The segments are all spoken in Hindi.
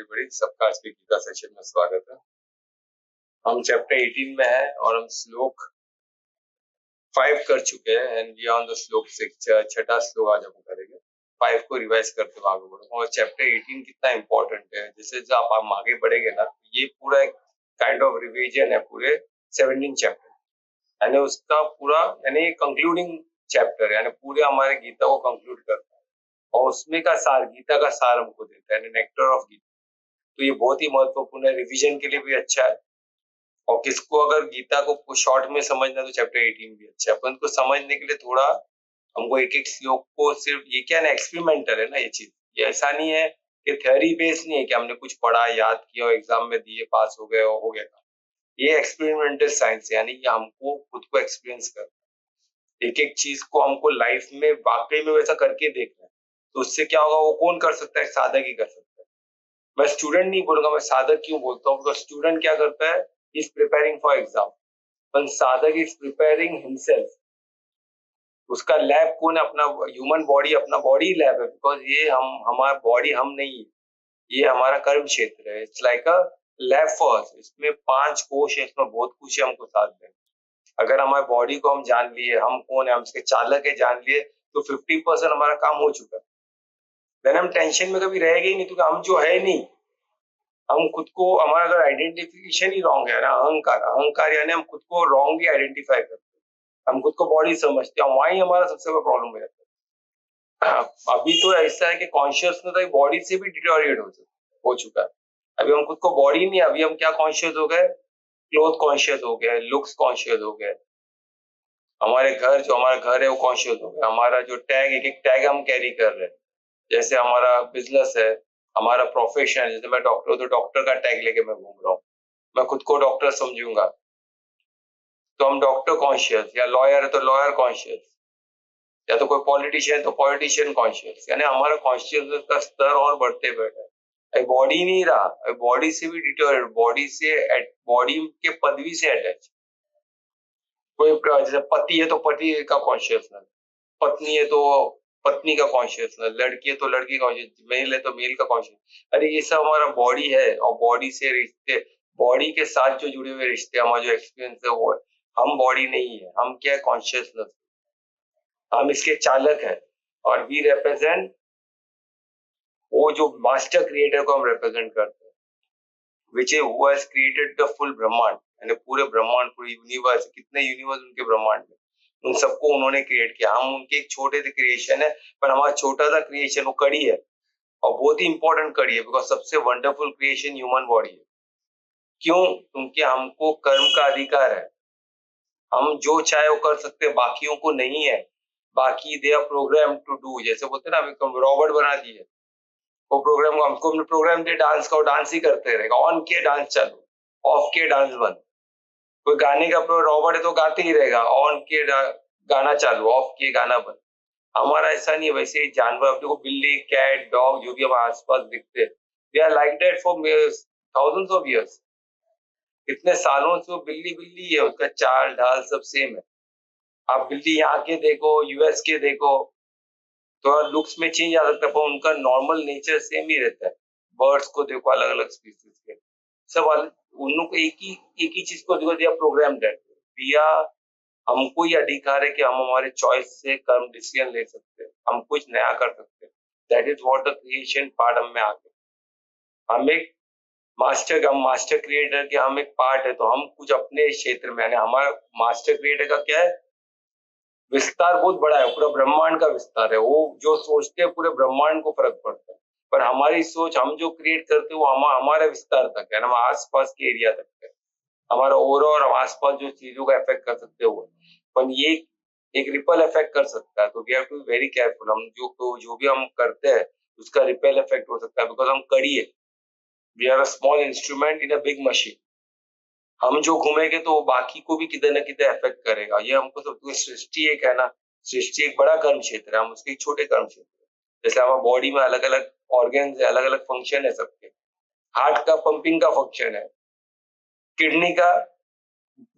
एवरीबॉडी, सबका आज के गीता सेशन में स्वागत है। हम चैप्टर 18 में है और हम श्लोक 5 कर चुके हैं एंड वी ऑन द श्लोक 6, छठा श्लोक आज हम करेंगे। 5 को रिवाइज करते हुए आगे बढ़ो और चैप्टर 18 कितना इंपॉर्टेंट है, जैसे जब आप आगे बढ़ेंगे ना, ये पूरा एक काइंड ऑफ रिवीजन है पूरे 17 चैप्टर, यानी उसका पूरा यानी कंक्लूडिंग चैप्टर, यानी पूरे हमारे गीता को कंक्लूड करता है और उसमें का सार, गीता का सार हमको देता है, नेक्टर ऑफ गीता। तो ये बहुत ही महत्वपूर्ण है, रिवीजन के लिए भी अच्छा है और किसको अगर गीता को शॉर्ट में समझना तो चैप्टर 18 भी अच्छा है। अपन को समझने के लिए थोड़ा हमको एक एक श्लोक को, सिर्फ ये क्या ना एक्सपेरिमेंटल है ना ये चीज, ये ऐसा नहीं है कि थ्योरी बेस्ड नहीं है कि हमने कुछ पढ़ा याद किया और एग्जाम में दिए पास हो गए और हो गया। ये एक्सपेरिमेंटल साइंस है, यानी ये हमको खुद को एक्सपीरियंस करना है, एक एक चीज को हमको लाइफ में वाकई में वैसा करके देखना है। तो उससे क्या होगा, वो कौन कर सकता है, साधक ही कर सकता है। मैं स्टूडेंट नहीं बोलूंगा, मैं साधक क्यों बोलता हूँ, बिकॉज स्टूडेंट क्या करता है, इज प्रिपेयरिंग फॉर एग्जाम, पर साधक इज प्रिपेयरिंग हिमसेल्फ। उसका लैब कौन है, अपना ह्यूमन बॉडी, अपना बॉडी लैब है, बिकॉज ये हमारा बॉडी हम नहीं है, ये हमारा कर्म क्षेत्र है। It's like a lab for us. इसमें 5 कोश है, इसमें बहुत कुछ है हमको साथ दें। अगर हमारे बॉडी को हम जान लिए, हम कौन है, हम इसके चालक है जान लिए, तो 50% हमारा काम हो चुका है। देन हम टेंशन में कभी रहेंगे ही नहीं, क्योंकि हम जो है नहीं, हम खुद को, हमारा अगर आइडेंटिफिकेशन ही रॉन्ग है ना, अहंकार, अहंकार यानी हम खुद को रॉन्गली आइडेंटिफाई करते हैं, हम खुद को बॉडी समझते हैं, वहीं हमारा सबसे बड़ा प्रॉब्लम हो जाता है। अभी तो ऐसा है कि कॉन्शियसनेस बॉडी से भी डिटोरिएट हो चुका है। अभी हम खुद को बॉडी नहीं, अभी हम क्या कॉन्शियस हो गए, क्लोथ कॉन्शियस हो गए, लुक्स कॉन्शियस हो गए, हमारे घर, जो हमारा घर है वो कॉन्शियस हो गया, हमारा जो टैग, एक एक टैग हम कैरी कर रहे हैं। जैसे हमारा बिजनेस है, हमारा प्रोफेशन है, जैसे मैं डॉक्टर हूँ तो डॉक्टर का टैग लेके मैं घूम रहा हूँ, मैं खुद को डॉक्टर समझूंगा तो हम डॉक्टर कॉन्शियस, या लॉयर है तो लॉयर कॉन्शियस, या तो कोई पॉलिटिशियन है तो पॉलिटिशियन कॉन्शियस, यानी हमारा कॉन्शियसनेस का स्तर और बढ़ते बैठा है। बॉडी नहीं रहा, बॉडी से भी डिटोरेट, बॉडी से, बॉडी के पदवी से अटैच। कोई जैसे पति है तो पति का कॉन्शियसनेस, पत्नी है तो पत्नी का कॉन्शियसनेस, लड़की है तो लड़की का कॉन्शियस, मेल है तो मेल का कॉन्शियस। अरे ये सब हमारा बॉडी है और बॉडी से रिश्ते, बॉडी के साथ जो जुड़े हुए रिश्ते, हमारा जो एक्सपीरियंस है वो है। हम बॉडी नहीं है, हम क्या है, कॉन्शियसनेस, हम इसके चालक है और वी रिप्रेजेंट, वो जो मास्टर क्रिएटर को हम रिप्रेजेंट करते हैं, which is who has created the full ब्रह्मांड, यानी पूरे ब्रह्मांड, पूरे यूनिवर्स, कितने यूनिवर्स उनके ब्रह्मांड में, उन सबको उन्होंने क्रिएट किया। हम उनके एक छोटे से क्रिएशन है, पर हमारा छोटा सा क्रिएशन वो कड़ी है और बहुत ही इंपॉर्टेंट कड़ी है, बिकॉज सबसे वंडरफुल क्रिएशन ह्यूमन बॉडी है। क्यों? क्योंकि हमको कर्म का अधिकार है, हम जो चाहे वो कर सकते हैं, बाकियों को नहीं है। बाकी they are programme to do, जैसे बोलते हैं ना, अभी रॉबर्ट बना दिए, वो प्रोग्राम को हमको प्रोग्राम दे डांस का, डांस ही करते रहेगा, ऑन किए डांस चालू, ऑफ किए डांस बंद। कोई गाने का रॉबर्ट है तो गाते ही रहेगा, ऑन किए गाना चालू, ऑफ किए गाना बंद। हमारा ऐसा नहीं है। वैसे ही जानवर, अब देखो बिल्ली, कैट, डॉग, जो भी हमारे आसपास दिखते हैं, they are like that for thousands of years. कितने सालों से वो बिल्ली बिल्ली है, उसका चाल ढाल सब सेम है। आप बिल्ली यहाँ के देखो, यूएस के देखो, तो लुक्स में चेंज आ सकता है, पर उनका नॉर्मल नेचर सेम ही रहता है। बर्ड्स को देखो, अलग अलग स्पीसीज के सब अलग, उन लोग को एक ही चीज को देखो, दिया प्रोग्राम दिया। हमको ये अधिकार है कि हम हमारे चॉइस से कर्म डिसीजन ले सकते हैं, हम कुछ नया कर सकते हैं। That is what the creation part हम में आ गए। हम एक हम मास्टर क्रिएटर के हम एक पार्ट है, तो हम कुछ अपने क्षेत्र में, हमारा मास्टर क्रिएटर का क्या है, विस्तार बहुत बड़ा है, पूरा ब्रह्मांड का विस्तार है। वो जो सोचते हैं पूरे ब्रह्मांड को फर्क पड़ता है, पर हमारी सोच, हम जो क्रिएट करते हैं वो हमारे विस्तार तक है, हमारे आसपास के एरिया तक है, हमारा ओवरऑल और आसपास जो चीजों का इफेक्ट कर सकते हो, पर ये एक रिपल इफेक्ट कर सकता है। तो we have to be very careful. हम जो भी हम करते हैं उसका रिपल इफेक्ट हो सकता है, बिकॉज हम कड़ी है, we are a small instrument in a big machine. हम जो घूमेंगे तो वो बाकी को भी किधर न किधर इफेक्ट करेगा। ये हमको सब, सृष्टि एक है ना, सृष्टि एक बड़ा कर्म क्षेत्र है, हम उसके एक छोटे कर्म क्षेत्र है। जैसे हमारे बॉडी में अलग अलग ऑर्गन्स है, अलग अलग फंक्शन है सबके। हार्ट का पंपिंग का फंक्शन है, किडनी का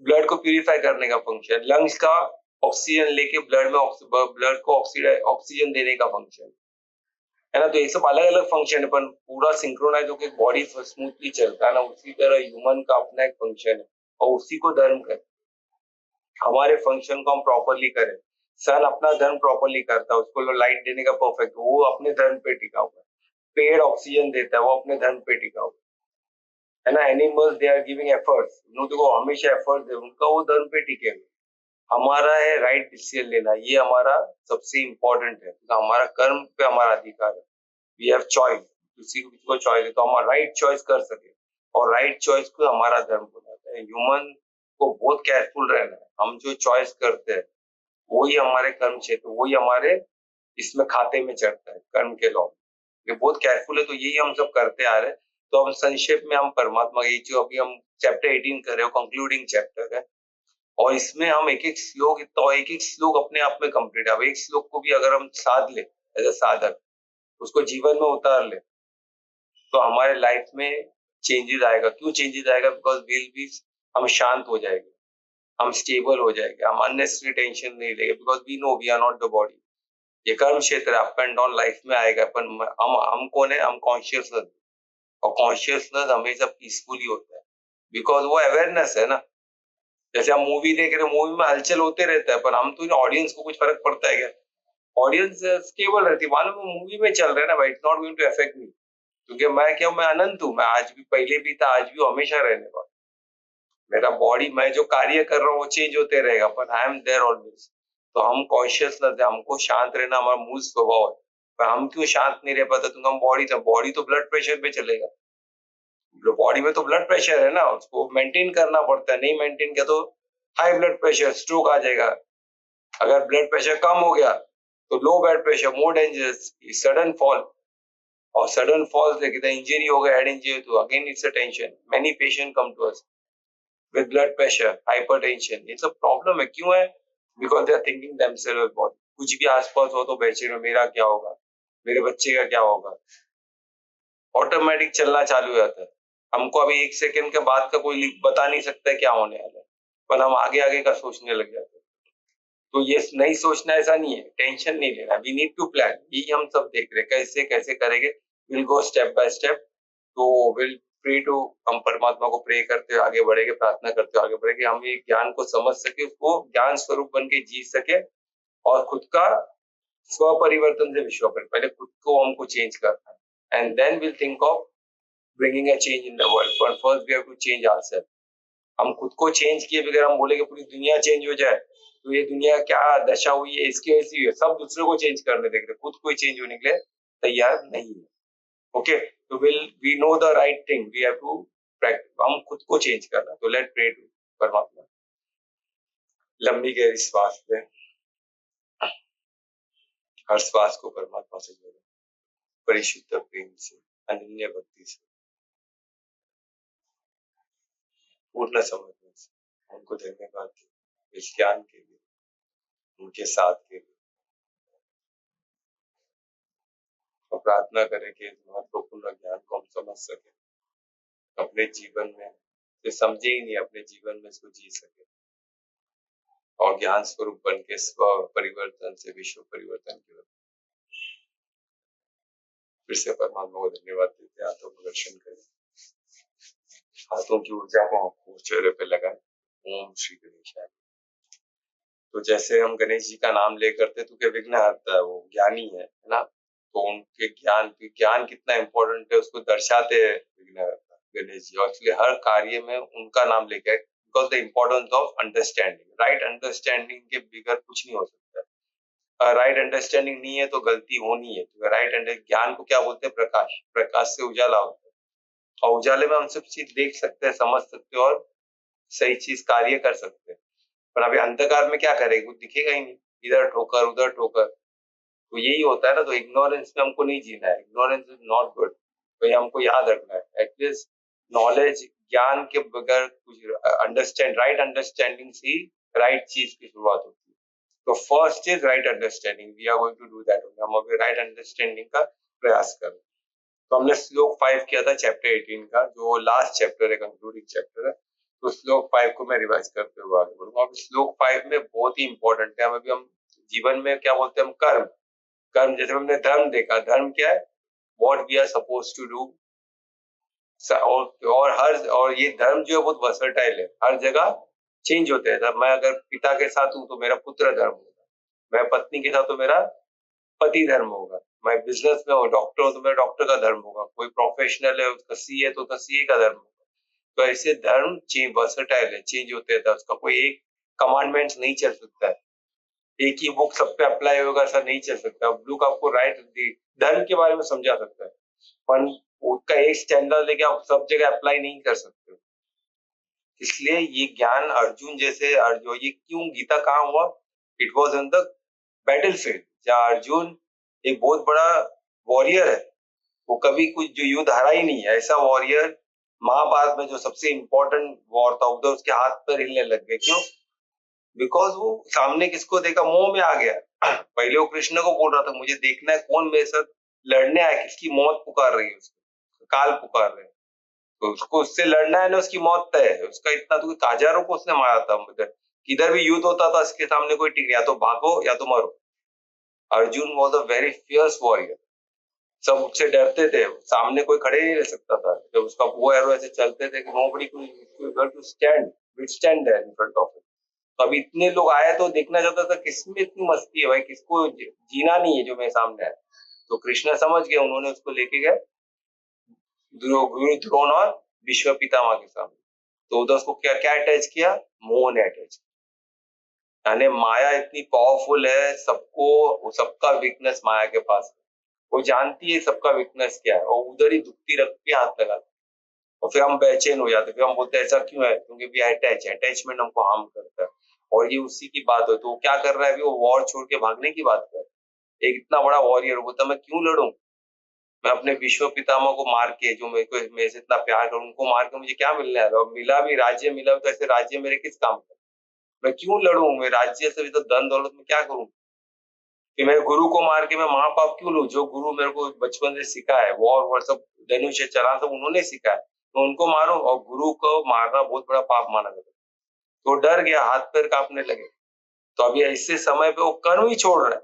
ब्लड को प्यूरिफाई करने का फंक्शन, लंग्स का ऑक्सीजन लेके ब्लड को ऑक्सीजन देने का फंक्शन, है ना। तो ये सब अलग अलग फंक्शन है, पर पूरा सिंक्रोनाइज होकर बॉडी स्मूथली चलता है ना, उसी तरह ह्यूमन का अपना एक फंक्शन है और उसी को धर्म कहते हैं। हमारे फंक्शन को हम प्रॉपरली करें। सन अपना धर्म प्रॉपरली करता है, उसको लाइट देने का परफेक्ट, वो अपने धर्म पे टिका हुआ है। पेड़ ऑक्सीजन देता है, वो अपने धर्म पे टिका हुआ है ना। Animals they are giving efforts, उनको देखो हमेशा एफर्ट दे, उनका वो धर्म पे टिके हुए। हमारा है राइट डिसीजन लेना, ये हमारा सबसे इम्पोर्टेंट है, तो हमारा कर्म पे हमारा अधिकार है। वी हैव चॉइस, किसी को चॉइस है तो हम राइट चॉइस कर सके, और राइट चॉइस को हमारा धर्म बनाता है। ह्यूमन को बहुत केयरफुल रहना है, हम जो चॉइस करते हैं वही हमारे कर्म क्षेत्र, वही हमारे इसमें खाते में चढ़ता है कर्म के लॉ। ये बहुत केयरफुल है, तो यही हम सब करते आ रहे हैं। तो हम संक्षेप में हम परमात्मा ये जो अभी हम चैप्टर 18 कर रहे हो, कंक्लूडिंग चैप्टर है, और इसमें हम एक एक श्लोक, तो एक एक श्लोक अपने आप में कंप्लीट है। अब एक श्लोक को भी अगर हम साध ले एज अ साधक, उसको जीवन में उतार ले, तो हमारे लाइफ में चेंजेस आएगा। क्यों चेंजेस आएगा? बिकॉज विल बी, हम शांत हो जाएंगे, हम स्टेबल हो जाएंगे, हम अननेसेसरी टेंशन नहीं लेंगे, because we know we are not the body. ये कर्म क्षेत्र अप एंड डाउन लाइफ में आएगा, पर हम कौन है? हम कॉन्शियसनेस, और कॉन्शियसनेस हमेशा पीसफुली होता है, बिकॉज वो अवेयरनेस है ना। जैसे हम मूवी देख रहे हैं, मूवी में हलचल होते रहता है, पर हम तो ऑडियंस को कुछ फर्क पड़ता है क्या? ऑडियंस स्टेबल रहती है, मालूम है मूवी में चल रहा है ना भाई, it's not going to affect me, क्योंकि मैं क्या हूं? मैं अनंत हूं, मैं आज भी, पहले भी था, आज भी, हमेशा रहने वाला। मेरा बॉडी, मैं जो कार्य कर रहा हूँ वो चेंज होते रहेगा, पर आई एम देयर ऑलवेज। तो हम कॉन्शियसनेस है, हमको शांत रहना हमारा मूल स्वभाव है। पर हम क्यों शांत नहीं रह पाते? क्योंकि हम बॉडी तो ब्लड प्रेशर पे चलेगा, बॉडी में तो ब्लड प्रेशर है ना, उसको मेंटेन करना पड़ता है, नहीं मेंटेन किया तो हाई ब्लड प्रेशर, स्ट्रोक आ जाएगा। अगर ब्लड प्रेशर कम हो गया तो low blood pressure more dangerous, sudden fall, और सडन फॉल से कितना इंजरी हो गया, हेड इंजरी, तो again it's a tension. Many patient come to us with blood pressure, hypertension, ये सब प्रॉब्लम है। क्यों है? Because they are thinking themselves about, कुछ भी आसपास हो तो बेचैन हो, मेरा क्या होगा, मेरे बच्चे का क्या होगा, ऑटोमेटिक चलना चालू हो जाता है। हमको अभी एक सेकंड के बाद का कोई बता नहीं सकता है क्या होने वाला है, पर हम आगे आगे का सोचने लग जाते हैं। तो ये नहीं सोचना, ऐसा नहीं है, टेंशन नहीं लेना, वी नीड टू प्लान। यही हम सब देख रहे हैं, कैसे कैसे करेंगे, will go step by step. तो विल प्रे टू, हम परमात्मा को प्रे करते हुए आगे बढ़ेंगे, प्रार्थना करते हुए आगे बढ़ेंगे, हम ये ज्ञान को समझ सके, उसको ज्ञान स्वरूप बन के जी सके, और खुद का स्व परिवर्तन से विश्व पर, पहले खुद को हमको चेंज करना है, and then will think of bringing a change in the world, but first we have to change ourselves. हम खुद को चेंज किए बगैर हम बोले कि पूरी दुनिया चेंज हो जाए, तो ये दुनिया क्या दशा हुई है इसकी, ऐसी हुई है, सब दूसरे को चेंज करने देख रहे, खुद कोई चेंज होने के लिए तैयार नहीं है। ओके, तो will we know the right thing, we have to practise, हम खुद को चेंज करना। तो लेट प्रे टू परमात्मा। लंबी गहरी श्वास लें, हर श्वास को परमात्मा से जोड़ें, परिशुद्ध प्रेम से, अनन्य भक्ति से, पूर्ण समर्पण से उनको धन्यवाद दें इस ज्ञान के लिए, उनके साथ के लिए, और प्रार्थना करें कि इस महत्वपूर्ण ज्ञान को हम समझ सके, अपने जीवन में, जो समझे ही नहीं अपने जीवन में इसको जी सके, और ज्ञान स्वरूप बन के स्व परिवर्तन से विश्व परिवर्तन की ओर। फिर से परमात्मा को धन्यवाद देते, हाथों को दर्शन करें, हाथों की ऊर्जा को चेहरे पे लगाए। ओम श्री गणेशाय। तो जैसे हम गणेश जी का नाम ले करते तो क्या विघ्न हरता है, वो ज्ञानी है ना, तो उनके ज्ञान कितना इम्पोर्टेंट है उसको दर्शाते हैं विघ्न हरता गणेश जी, और इसलिए हर कार्य में उनका नाम लेकर, because the importance of understanding, right understanding के बिगर कुछ नहीं हो सकता। राइट अंडरस्टैंडिंग नहीं है तो गलती होनी है। तो राइट अंडर, ज्ञान को क्या बोलते हैं? प्रकाश, प्रकाश से उजाला होता है, और उजाले में हम सब चीज देख सकते हैं, समझ सकते हैं, और सही चीज कार्य कर सकते हैं। पर अभी अंधकार में क्या करेंगे? कुछ दिखेगा ही नहीं, इधर ठोकर उधर ठोकर, तो यही होता है ना। तो इग्नोरेंस में हमको नहीं जीना है, इग्नोरेंस इज नॉट गुड, तो ये हमको याद रखना है। एटलीस्ट नॉलेज, ज्ञान के बगैर कुछ राइट अंडरस्टैंडिंग से राइट चीज की शुरुआत होती है। तो first is right understanding, we are going to do that, हम अभी राइट अंडरस्टैंडिंग का प्रयास करें। तो हमने श्लोक 5 किया था चैप्टर 18 का, जो लास्ट चैप्टर है, कंक्लूडिंग चैप्टर है। तो श्लोक 5 को मैं रिवाइज करते हुए आगे बढ़ूंगा। अब श्लोक 5 में बहुत ही इंपॉर्टेंट है, अभी हम जीवन में क्या बोलते हैं? हम कर्म, कर्म, जैसे हमने धर्म देखा, धर्म क्या है, what we are suppose to do. और ये धर्म जो है बहुत वर्सटाइल है, हर जगह चेंज होते हैं। मैं अगर पिता के साथ हूँ तो मेरा पुत्र धर्म होगा, मैं पत्नी के साथ तो मेरा पति धर्म होगा, मैं बिजनेस में हूँ, डॉक्टर हूँ तो मेरा डॉक्टर का धर्म होगा, कोई प्रोफेशनल है उसका सीए तो उसका सीए का धर्म होगा। तो ऐसे धर्म चेंज वर्सटाइल है, चेंज होते रहता है, उसका कोई एक कमांडमेंट नहीं चल सकता है, एक ही बुक सब पे अप्लाई होगा ऐसा नहीं चल सकता। बुक आपको राइट धर्म के बारे में समझा सकता है, पर उसका एक स्टैंडर्ड लेके आप सब जगह अप्लाई नहीं कर सकते। इसलिए ये ज्ञान अर्जुन जैसे, अर्जुन ये क्यों गीता कहाँ हुआ, it was on the battle field, जहाँ अर्जुन एक बहुत बड़ा वॉरियर है, वो कभी कुछ जो युद्ध हारा ही नहीं है, ऐसा वॉरियर महाभारत में जो सबसे इंपॉर्टेंट वॉर था उधर उसके हाथ पर हिलने लग गए। क्यों? बिकॉज वो सामने किसको देखा, मोह में आ गया। पहले वो कृष्ण को बोल रहा था मुझे देखना है कौन मेरे साथ लड़ने आया, किसकी मौत पुकार रही है, उसको काल पुकार रहे हैं, तो उसको उससे लड़ना है ना, उसकी मौत तय है उसका। इतना तो काजारों को उसने मारा था, मतलब किधर भी युद्ध होता था इसके सामने कोई टिक, या तो भागो या तो मरो। Arjun was a very fierce warrior, सब उससे डरते थे, सामने कोई खड़े नहीं रह सकता था, जब उसका वो एरो ऐसे चलते थे कि nobody could stand withstand there in front of it. तो अभी इतने लोग आए तो देखना चाहता था किसमें इतनी मस्ती है भाई, किसको जीना नहीं है जो मेरे सामने है। तो कृष्ण समझ गए, उन्होंने उसको लेके गए गुरु द्रोण और विश्व पितामह के सामने। तो उधर उसको क्या क्या अटैच किया, मोह ने अटैच, यानी माया इतनी पावरफुल है, सबको सबका वीकनेस माया के पास है, वो जानती है सबका वीकनेस क्या है, और उधर ही दुखती रख के हाथ लगाती है। और फिर हम बेचैन हो जाते, फिर हम बोलते हैं ऐसा क्यों है, क्योंकि भी अटैचमेंट हमको हार्म करता है। और ये उसी की बात है, तो वो क्या कर रहा है अभी, वो वॉर छोड़ के भागने की बात कर रहा है। एक इतना बड़ा वॉरियर बोलता मैं क्यों लड़ूं, मैं अपने विश्व पितामह को मार के, जो मेरे से इतना प्यार करूं, उनको मार के मुझे क्या मिलने वाला, और मिला भी राज्य मिला तो ऐसे राज्य मेरे किस काम का, मैं क्यों लड़ूं, मैं राज्य से भी तो धन दौलत में क्या करूं, कि मैं गुरु को मार के मैं महापाप क्यों लूं, जो गुरु मेरे को बचपन से सिखा है, वॉर वॉर सब धनुष्य चला सब उन्होंने सिखा है, तो उनको मारो, और गुरु को मारना बहुत बड़ा पाप माना गया। तो डर गया, हाथ पैर कांपने लगे। तो अभी ऐसे समय पे वो कर्म ही छोड़ रहा है,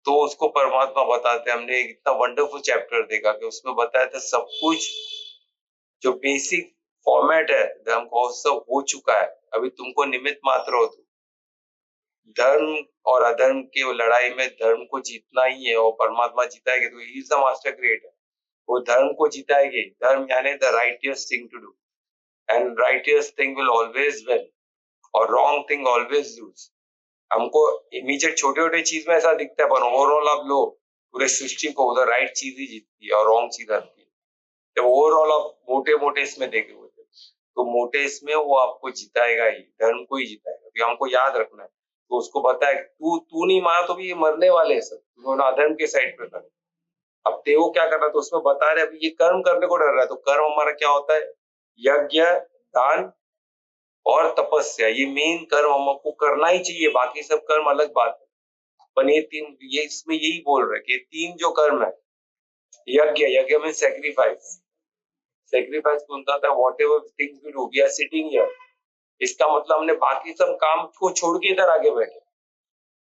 तो उसको परमात्मा बताते हैं, हमने एक इतना वंडरफुल चैप्टर देखा कि उसमें बताया था सब कुछ जो बेसिक फॉर्मेट है धर्म को सब हो चुका है, अभी तुमको निमित्त मात्र हो। धर्म और अधर्म की लड़ाई में धर्म को जीतना ही है, और परमात्मा जिताएगी, तो he is the master creator, वो धर्म को जिताएगी। धर्म यानी the righteous thing to do, and righteous thing will always win, और रॉन्ग थिंग ऑलवेज लूज। हमको इमीडिएट छोटे छोटे चीज में ऐसा दिखता है, पर ओवरऑल आप लो पूरे सृष्टि को उधर राइट चीज ही जीतती है और रॉन्ग चीज हारती है। जब ओवरऑल आप मोटे मोटे इसमें देखे हुए थे, तो मोटे इसमें वो आपको जिताएगा ही, धर्म को ही जिताएगा, तो हमको याद रखना है। तो उसको बताया तू तू नहीं मारा तो भी ये मरने वाले हैं सब, उन्होंने अधर्म के साइड पे कर। अब तेओ क्या कर रहा है, तो उसमें बता रहे अभी ये कर्म करने को डर रहा है, तो कर्म हमारा क्या होता है, यज्ञ, दान और तपस्या, ये मेन कर्म हमको करना ही चाहिए, बाकी सब कर्म अलग बात है। पर ये तीन, ये इसमें यही बोल रहे कि तीन जो कर्म है, यज्ञ, यज्ञ में सेक्रीफाइस, सेक्रीफाइस कौन सा था, whatever things we do we are sitting here, इसका मतलब हमने बाकी सब काम को छोड़ के इधर आगे बैठे।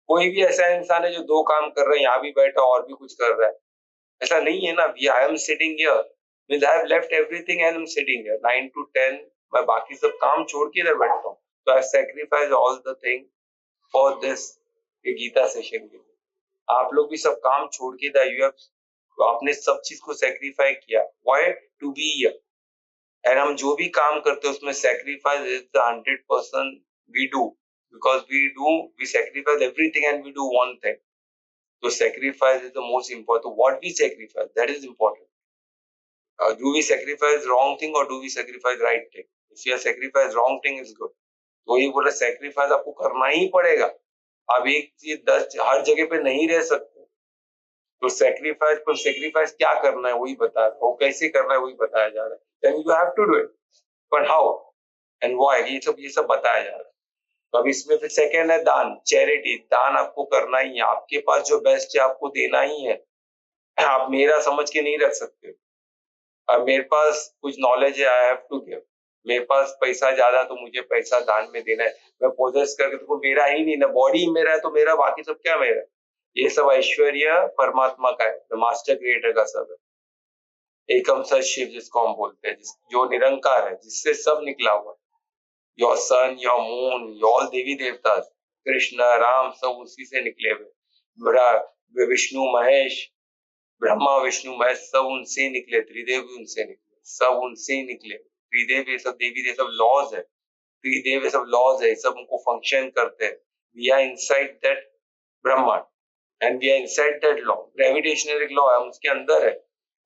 कोई भी ऐसा इंसान है जो दो काम कर रहा है, यहाँ भी बैठा और भी कुछ कर रहा है, ऐसा नहीं है ना। I am sitting here means I have left everything and I am sitting here 9 to 10, मैं बाकी सब काम छोड़ के इधर बैठता हूँ, तो I sacrifice all the thing for this Gita session के लिए। आप लोग भी सब काम छोड़ के इधर यू हैव, तो आपने सब चीज को सेक्रीफाई किया, why, to be here. And हम जो भी काम करते हैं उसमें sacrifice is the 100% we do, because we sacrifice everything and we do one thing. तो sacrifice is the most important. What we sacrifice, that is important. Do we sacrifice wrong thing or do we sacrifice right thing? If you sacrifice wrong thing is good. तो ये बोला sacrifice आपको करना ही पड़ेगा। आप एक चीज 10 हर जगह पे नहीं रह सकते, तो सेक्रीफाइस क्या करना है वही बता रहा है, वो कैसे करना है वही बताया जा रहा है। Then you have to do it, but how and why, ये सब बताया जा रहा है। तो अब इसमें फिर सेकेंड है दान, चैरिटी, दान आपको करना ही है, आपके पास जो बेस्ट है आपको देना ही है। आप मेरा समझ के नहीं रख सकते। अब मेरे पास कुछ नॉलेज है, आई हैव टू गिव, मेरे पास पैसा ज्यादा तो मुझे पैसा दान में देना है। मैं पोजेस करके तो मेरा ही नहीं ना, बॉडी मेरा है तो मेरा, बाकी सब क्या मेरा है। ये सब ऐश्वर्य परमात्मा का है, द मास्टर क्रिएटर का सब है। एकम सच शिव जिसको हम बोलते हैं, जो निरंकार है, जिससे सब निकला हुआ है। Your sun, your moon, all देवी देवता, कृष्ण राम सब उसी से निकले हुए। विष्णु महेश, ब्रह्मा विष्णु महेश सब उनसे निकले, त्रिदेव भी उनसे निकले, सब उनसे ही निकले। त्रिदेव ये सब देवी, ये सब लॉज है, त्रिदेव ये सब लॉज है, सब उनको फंक्शन करते हैं। वी आर इनसाइड दैट ब्रह्मांड and we are inside that law. Gravitational एक लॉ है, हम उसके अंदर है,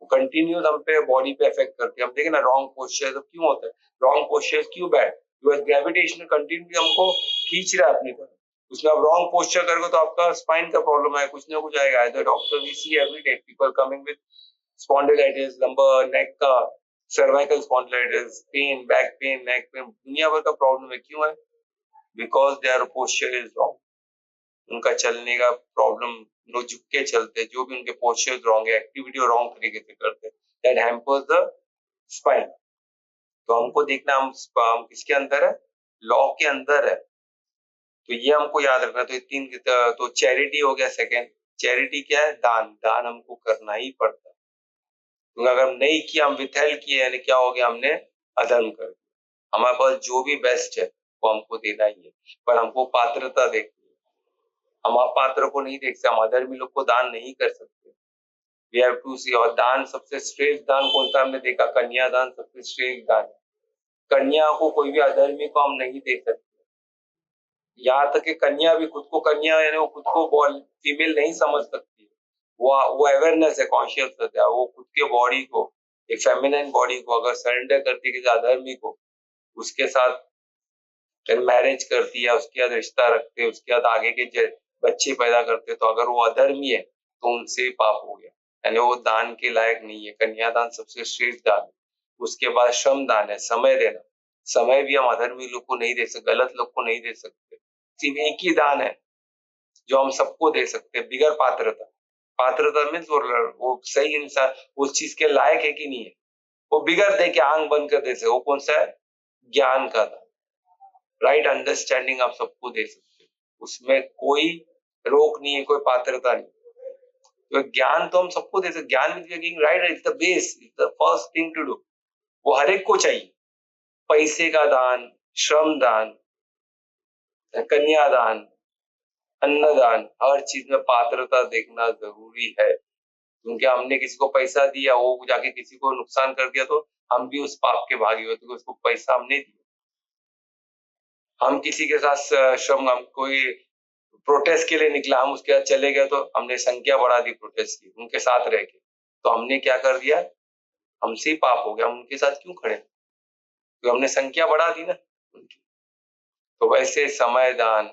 वो कंटिन्यूस हम पे बॉडी पे इफेक्ट करते हैं। हम देखें ना रॉन्ग पोस्चर सब क्यों होता है, रॉन्ग पोस्चर क्यों बैड, बिकॉज ग्रेविटेशन कंटिन्यूसली हमको खींच रहा है अपनी तरफ। उसमें आप रॉन्ग पोस्चर करोगे तो आपका स्पाइन का प्रॉब्लम है, कुछ ना कुछ आएगा। Doctor we see every day people coming with spondylitis, lumbar neck का, cervical spondylitis, pain, back pain, neck pain, दुनिया भर का प्रॉब्लम है। क्यों है? Because their posture is wrong. उनका चलने का प्रॉब्लम, वो झुक के चलते, जो भी उनके पोस्चर रॉन्ग है, एक्टिविटी रॉन्ग तरीके से करते, दैट हैम्पर्स द स्पाइन। तो हमको देखना हम किसके अंदर है, लॉ के अंदर है। तो ये हमको याद रखना। तो तीन, तो चैरिटी हो गया सेकंड। चैरिटी क्या है? दान। दान हमको करना ही पड़ता है, क्योंकि अगर हम नहीं किया, हम विथहेल्ड किए, यानी क्या हो गया, हमने अधर्म कर दिया। हमारे पास जो भी बेस्ट है वो हमको देना ही है, पर हमको पात्रता देखनी है। हम अपात्र को नहीं देख सकते, हम अधर्मी लोग को दान नहीं कर सकते। वी हैव टू सी। और दान सबसे श्रेष्ठ दान कौन सा हमने देखा? कन्या दान सबसे श्रेष्ठ दान है। कन्या को कोई भी अधर्मी को हम नहीं दे सकते। यहाँ तक कि कन्या भी खुद को कन्या, यानी वो खुद को फीमेल नहीं समझ सकती। वो अवेयरनेस है, कॉन्शियस है, वो खुद के बॉडी को, एक फेमिनिन बॉडी को अगर सरेंडर करती है किसी अधर्मी को, उसके साथ मैरिज करती है, उसके बाद रिश्ता रखते हैं, उसके बाद आगे के बच्चे पैदा करते, तो अगर वो अधर्मी है तो उनसे पाप हो गया, यानी वो दान के लायक नहीं है। कन्यादान सबसे श्रेष्ठ दान है। उसके बाद श्रम दान है, समय देना। समय भी हम अधर्मी लोग को नहीं दे सकते, गलत लोग को नहीं दे सकते। सिर्फ एक ही दान है जो हम सबको दे सकते हैं, बिगर पात्रता। पात्रता मीन्स वो सही इंसान उस चीज के लायक है कि नहीं है, वो बिगर दे के आंख बंद कर दे सकते। वो कौन सा है? ज्ञान का दान। राइट अंडरस्टैंडिंग आप सबको दे सकते हैं, उसमें कोई रोक नहीं है, कोई पात्रता नहीं। तो ज्ञान तो हम सबको दे सकते। ज्ञान with right is the base, is the first thing to do. वो हर एक को चाहिए। पैसे का दान, श्रम दान, कन्यादान, अन्नदान, हर चीज में पात्रता देखना जरूरी है। क्योंकि हमने किसी को पैसा दिया, वो जाके किसी को नुकसान कर दिया, तो हम भी उस पाप के भागी होते, उसको पैसा हमने दिया। हम किसी के साथ श्रम, हम कोई प्रोटेस्ट के लिए निकला, हम उसके साथ चले गए, तो हमने संख्या बढ़ा दी प्रोटेस्ट की उनके साथ रह के, तो हमने क्या कर दिया? हमसे ही पाप हो गया। हम उनके साथ क्यों खड़े? तो हमने संख्या बढ़ा दी ना उनकी। तो वैसे समय दान,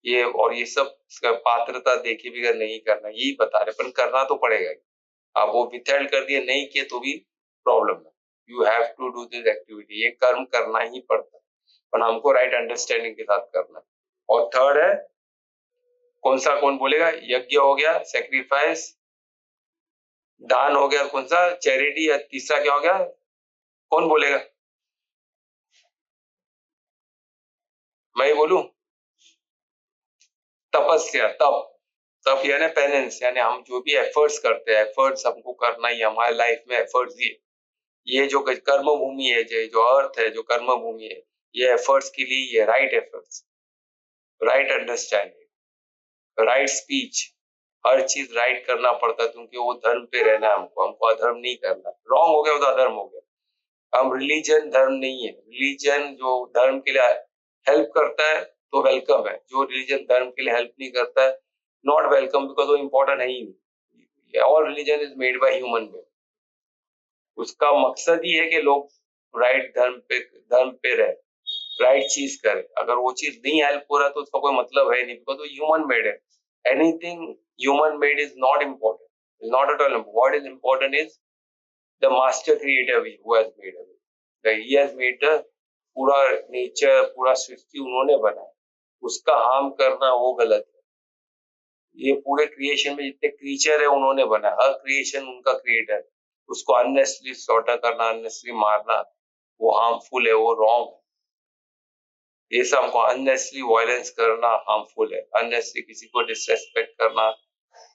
ये और ये सब पात्रता देखे भी अगर नहीं करना, यही बता रहे, पर करना तो पड़ेगा। आप वो विथहेल्ड कर दिए, नहीं किए, तो भी प्रॉब्लम है। You have to do this activity, ये कर्म करना ही पड़ता है, पर हमको राइट अंडरस्टैंडिंग के साथ करना है। और थर्ड है, कौन सा, कौन बोलेगा? यज्ञ हो गया, सेक्रीफाइस, दान हो गया, कौन सा? चैरिटी। या तीसरा क्या हो गया? कौन बोलेगा? मैं बोलूं? तपस्या। तप। तप यानी पेनेंस, यानी हम जो भी एफर्ट्स करते हैं, एफर्ट्स हमको करना ही, हमारे लाइफ में एफर्ट्स ये जो कर्म भूमि है, जो अर्थ है, जो कर्म भूमि है, ये एफर्ट्स के लिए, ये right efforts, right understanding, right speech, हर चीज राइट करना पड़ता है, क्योंकि वो धर्म पे रहना है हमको। हमको अधर्म नहीं करना। रॉन्ग हो गया तो अधर्म हो गया। हम रिलीजन धर्म नहीं है। रिलीजन जो धर्म के लिए हेल्प करता है तो वेलकम है, जो रिलीजन धर्म के लिए हेल्प नहीं करता है, नॉट वेलकम, बिकॉज वो इम्पोर्टेंट है ही नहीं। All religion is made by human being. उसका मकसद ही है कि लोग राइट धर्म पे रहे, राइट चीज करे। अगर वो चीज नहीं हेल्प हो रहा तो उसका कोई मतलब है नहीं, बिकॉज वो ह्यूमन मेड है। Anything human made is not important, not at all. What is important is the master creator who has made it. He has made the पूरा नेचर, पूरा सृष्टि उन्होंने बनाया, उसका हार्म करना वो गलत है। ये पूरे क्रिएशन में जितने क्रीचर है उन्होंने बनाया, हर क्रिएशन उनका क्रिएटर है। उसको अननेसेसरी स्लॉटर करना, अननेसेसरी मारना, वो हार्मफुल है, वो रॉन्ग है। ये सब हमको अननेसेसरी वायलेंस करना हार्मफुल है, अननेसेसरी किसी को डिसरेस्पेक्ट करना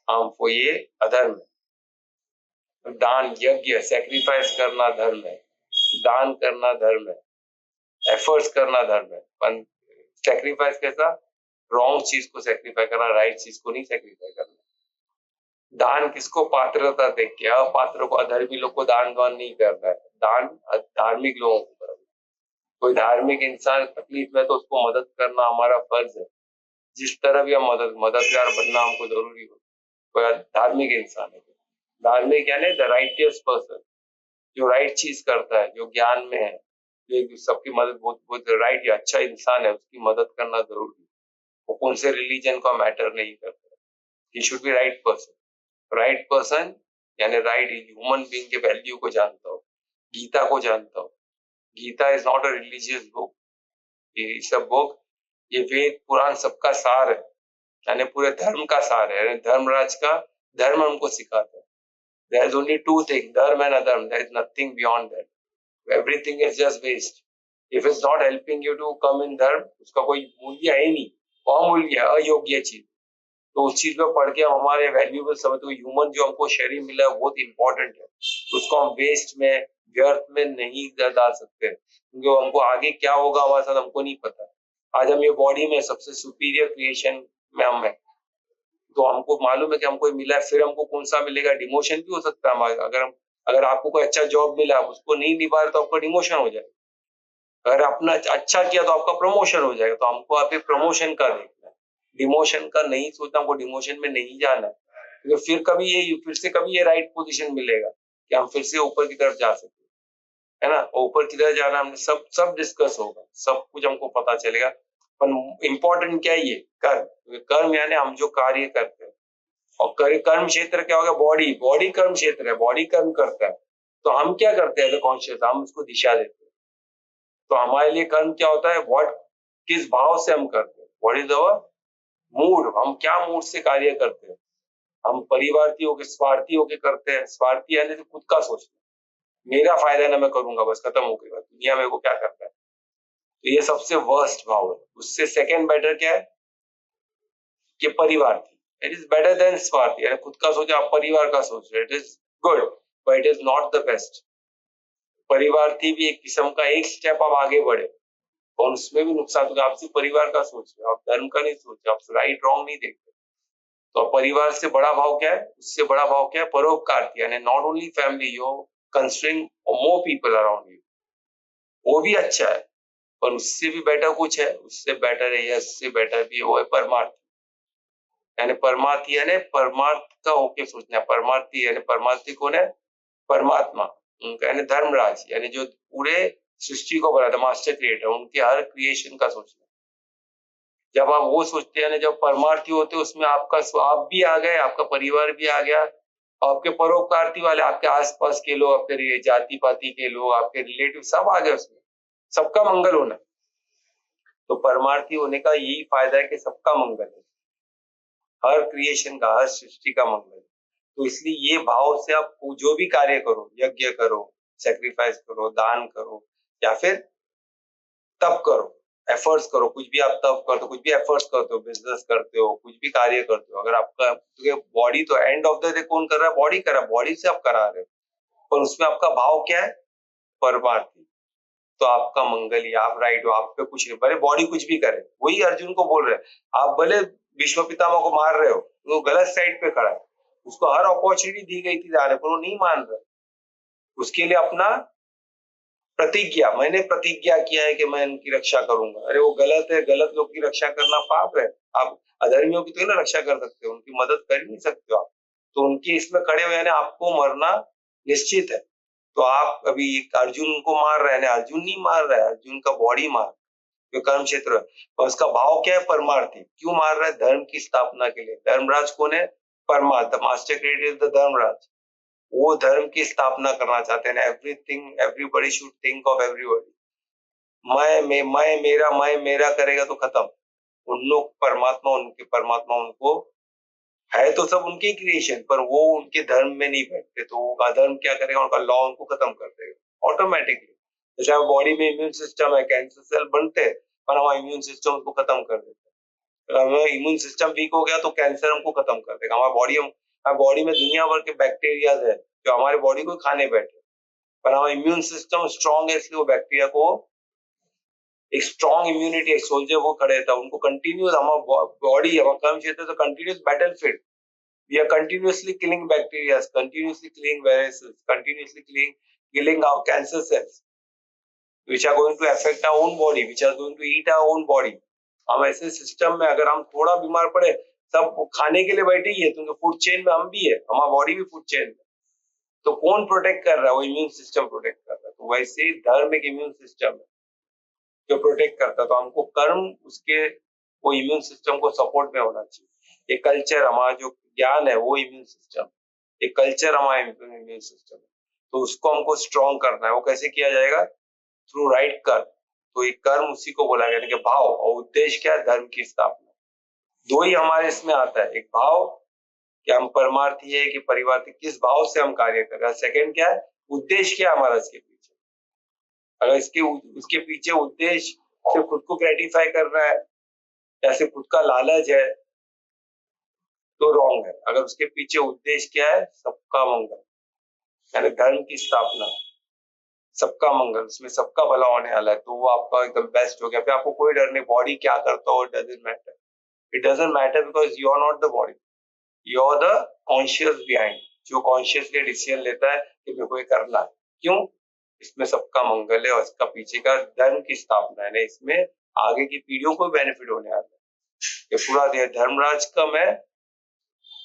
हार्मफुल, ये अधर्म है। दान यज्ञ सैक्रिफाइस करना धर्म है, दान करना धर्म है, एफर्ट्स करना धर्म है। पर सैक्रिफाइस कैसा? रॉन्ग चीज को सैक्रिफाई करना, राइट चीज को नहीं सैक्रिफाई करना। दान किसको? पात्रता देख के, अपात्र को, अधर्मी लोग को दान वान नहीं करना है। दान धार्मिक लोगों को करना। कोई धार्मिक इंसान तकलीफ में तो उसको मदद करना हमारा फर्ज है। जिस तरह भी हम मददगार बनना हमको जरूरी हो। कोई धार्मिक इंसान है, धार्मिक यानी द राइटियस पर्सन, जो राइट चीज करता है, जो ज्ञान में है, जो सबकी मदद, बहुत राइट या अच्छा इंसान है, उसकी मदद करना जरूरी है। वो कौन से रिलीजन का मैटर नहीं करता, he should be right person. Right person यानी राइट ह्यूमन बीइंग के वैल्यू को जानता हो, गीता को जानता हो। Gita is not a religious book, ये सब बुक, ये वेद पुराण सबका सार है, यानी पूरे धर्म का सार है। यानी धर्मराज का धर्म हमको सिखाता है। There is only two thing, dharma and adharma, there is nothing beyond that. Everything is just waste if it's not helping you to come in dharma. उसका कोई मूल्य है ही नहीं, अमूल्य, अयोग्य चीज। तो उस चीज में पढ़ के हम हमारे वैल्यूबल समझ, तो ह्यूमन जो हमको शरीर मिला है बहुत इंपॉर्टेंट है, उसको हम वेस्ट में, व्यर्थ में नहीं डाल सकते, क्योंकि हमको आगे क्या होगा हमारे साथ हमको नहीं पता। आज हम ये बॉडी में सबसे सुपीरियर क्रिएशन में हम है, तो हमको मालूम है कि हमको मिला है, फिर हमको कौन सा मिलेगा, डिमोशन भी हो सकता है हमारा। अगर आपको कोई अच्छा जॉब मिला, उसको नहीं निभा रहे तो आपका डिमोशन हो जाएगा। अगर अपना अच्छा किया तो आपका प्रमोशन हो जाएगा। तो हमको अभी प्रमोशन का देखना है, डिमोशन का नहीं सोचना, हमको डिमोशन में नहीं जाना है, क्योंकि फिर से कभी ये राइट पोजीशन मिलेगा कि हम फिर से ऊपर की तरफ जा सके, है ना। ऊपर की तरफ जाना हमने सब सब डिस्कस होगा, सब कुछ हमको पता चलेगा। पर इम्पोर्टेंट क्या है? ये कर्म। कर्म यानी हम जो कार्य करते हैं, और कर्म क्षेत्र क्या होगा? बॉडी, बॉडी कर्म क्षेत्र है, बॉडी कर्म करता है। तो हम क्या करते हैं? कॉन्शियस हम उसको दिशा देते हैं। तो हमारे लिए कर्म क्या होता है? व्हाट, किस भाव से हम करते हैं, व्हाट इज अवर मूड, हम क्या मूड से कार्य करते हैं। हम परिवार्थी होके, स्वार्थी होके करते हैं। स्वार्थी यानी तो खुद का सोचना, मेरा फायदा ना मैं करूंगा, बस खत्म हो गया, दुनिया में को क्या करता है। तो ये सबसे वर्स्ट भाव है। उससे सेकंड बेटर क्या है कि परिवार्थी, इट इज बेटर देन स्वार्थी, यानी खुद का सोचा, आप परिवार का सोच रहे, it is good but it is not the best. परिवार्थी भी एक किस्म का एक स्टेप आप आगे बढ़े, और उसमें भी नुकसान होगा। आप सिर्फ परिवार का सोच रहे हो, आप धर्म का नहीं सोच रहे, आप राइट रॉन्ग नहीं देखते। तो परिवार से बड़ा भाव क्या है? उससे बड़ा भाव क्या है? परोपकार, यानी not only family, you considering more people around you, वो भी अच्छा है। पर उससे भी बेटर कुछ है, उससे बेटर है, या उससे बेटर भी है, वो है परमार्थ। यानी परमार्थी यानी परमार्थ का होके सोचना। परमार्थी यानी परमार्थी कौन है? परमात्मा, उनका यानी धर्मराज, यानी जो पूरे सृष्टि को बना था, मास्टर क्रिएटर, उनके हर क्रिएशन का सोचना। जब आप वो सोचते हैं ना, जब परमार्थी होते, उसमें आपका आप भी आ गए, आपका परिवार भी आ गया, आपके परोपकारती वाले, आपके आसपास के लोग, आपके जाति पाति के लोग, आपके रिलेटिव सब आ गए उसमें, सबका मंगल होना। तो परमार्थी होने का यही फायदा है कि सबका मंगल है, हर क्रिएशन का, हर सृष्टि का मंगल है। तो इसलिए ये भाव से आप जो भी कार्य करो, यज्ञ करो, सेक्रीफाइस करो, दान करो, या फिर तप करो, एफर्ट्स करो, कुछ भी आप तप करते हो, कुछ भी एफर्ट्स करते हो, बिजनेस करते हो, कुछ भी कार्य करते हो, अगर आपका बॉडी, तो एंड ऑफ द डे कौन कर रहा है? बॉडी कर रहा है, बॉडी से आप करा रहे हो, पर उसमें आपका भाव क्या है? परमार्थी। तो आपका मंगल ही, आप राइट हो, आप पे कुछ नहीं, भले बॉडी कुछ भी करे। वही अर्जुन को बोल रहे हैं, आप भले भीष्म पितामह को मार रहे हो, वो गलत साइड पे खड़ा है, उसको हर अपॉर्चुनिटी दी गई थी जाने पर, वो नहीं मान रहा। उसके लिए अपना प्रतिज्ञा, मैंने प्रतिज्ञा किया है कि मैं इनकी रक्षा करूंगा। अरे वो गलत है, गलत लोग की रक्षा करना पाप है। आप अधर्मियों की तो ना रक्षा कर सकते हो, उनकी मदद कर ही नहीं सकते हो आप। तो उनकी इसमें खड़े हुए यानी आपको मरना निश्चित है। तो आप अभी अर्जुन को मार रहे हैं, अर्जुन नहीं मार रहा है, अर्जुन का बॉडी मार, जो कर्म क्षेत्र है, और उसका भाव क्या है? परमार्थी। क्यों मार रहा है? धर्म की स्थापना के लिए। धर्मराज कौन है? परमार्थ, master creator is the Dharmaraj. वो धर्म की स्थापना करना चाहते हैं। Everything, everybody should think of everybody. मैं मेरा करेगा तो खत्म। उन लोग परमात्मा, उनके परमात्मा उनको है तो सब उनके क्रिएशन, पर वो उनके धर्म में नहीं बैठते, तो उनका धर्म क्या करेगा? उनका लॉ उनको खत्म कर देगा ऑटोमेटिकली। जैसे बॉडी में इम्यून सिस्टम है, कैंसर सेल बनते हैं, पर हमारा इम्यून सिस्टम उसको खत्म कर देता है। अगर हमारा इम्यून सिस्टम वीक हो गया तो कैंसर हमको खत्म कर देगा। हमारे बॉडी में दुनिया भर के बैक्टीरिया है जो हमारे बॉडी को खाने बैठे, पर हमारा इम्यून सिस्टम स्ट्रांग है, इसलिए वो बैक्टीरिया को एक स्ट्रांग इम्यूनिटी, एक सोल्जर वो खड़े था, उनको कंटिन्यूस हमारा बॉडी, हमारा कर्म क्षेत्र तो continuous battlefield. We are continuously killing bacteria, continuously killing viruses, continuously killing our cancer cells, which are going to affect our own body, which are going to eat our own body. हम ऐसे सिस्टम में अगर हम थोड़ा बीमार पड़े, सब खाने के लिए बैठे ही है, क्योंकि फूड चेन में हम भी है, हमारा बॉडी भी फूड चेन में। तो कौन प्रोटेक्ट कर रहा है? वो इम्यून सिस्टम प्रोटेक्ट कर रहा है। तो वैसे ही धर्म एक इम्यून सिस्टम है जो प्रोटेक्ट करता है। तो हमको कर्म उसके वो इम्यून सिस्टम को सपोर्ट में होना चाहिए। ये कल्चर, हमारा जो ज्ञान है वो इम्यून सिस्टम, ये कल्चर हमारा इम्यून सिस्टम है। तो उसको हमको स्ट्रॉन्ग करना है। वो कैसे किया जाएगा? थ्रू राइट कर्म। तो ये कर्म उसी को बोला गया कि भाव, और उद्देश्य क्या है? धर्म की स्थापना। दो ही हमारे इसमें आता है, एक भाव कि हम परमार्थी है कि परिवार, किस भाव से हम कार्य कर रहे हैं। सेकंड क्या है? उद्देश्य क्या है हमारा इसके पीछे। अगर उसके पीछे उद्देश्य सिर्फ खुद को ग्रेटिफाई कर रहा है या सिर्फ खुद का लालच है तो रॉन्ग है। अगर उसके पीछे उद्देश्य क्या है? सबका मंगल, यानी धर्म की स्थापना, सबका मंगल, उसमें सबका भला होने वाला है, तो वो आपका एकदम बेस्ट हो गया। फिर आपको कोई डर नहीं, बॉडी क्या करता हो, it doesn't matter. It doesn't matter because you are not the body, you are the conscious behind, जो कॉन्शियसली डिसीजन लेता है कि मेरे को ये करना है। क्यों? इसमें सबका मंगल है और इसका पीछे का धर्म की स्थापना है, इसमें आगे की पीढ़ियों को बेनिफिट होने वाला है। ये पूरा धर्मराज का मैं,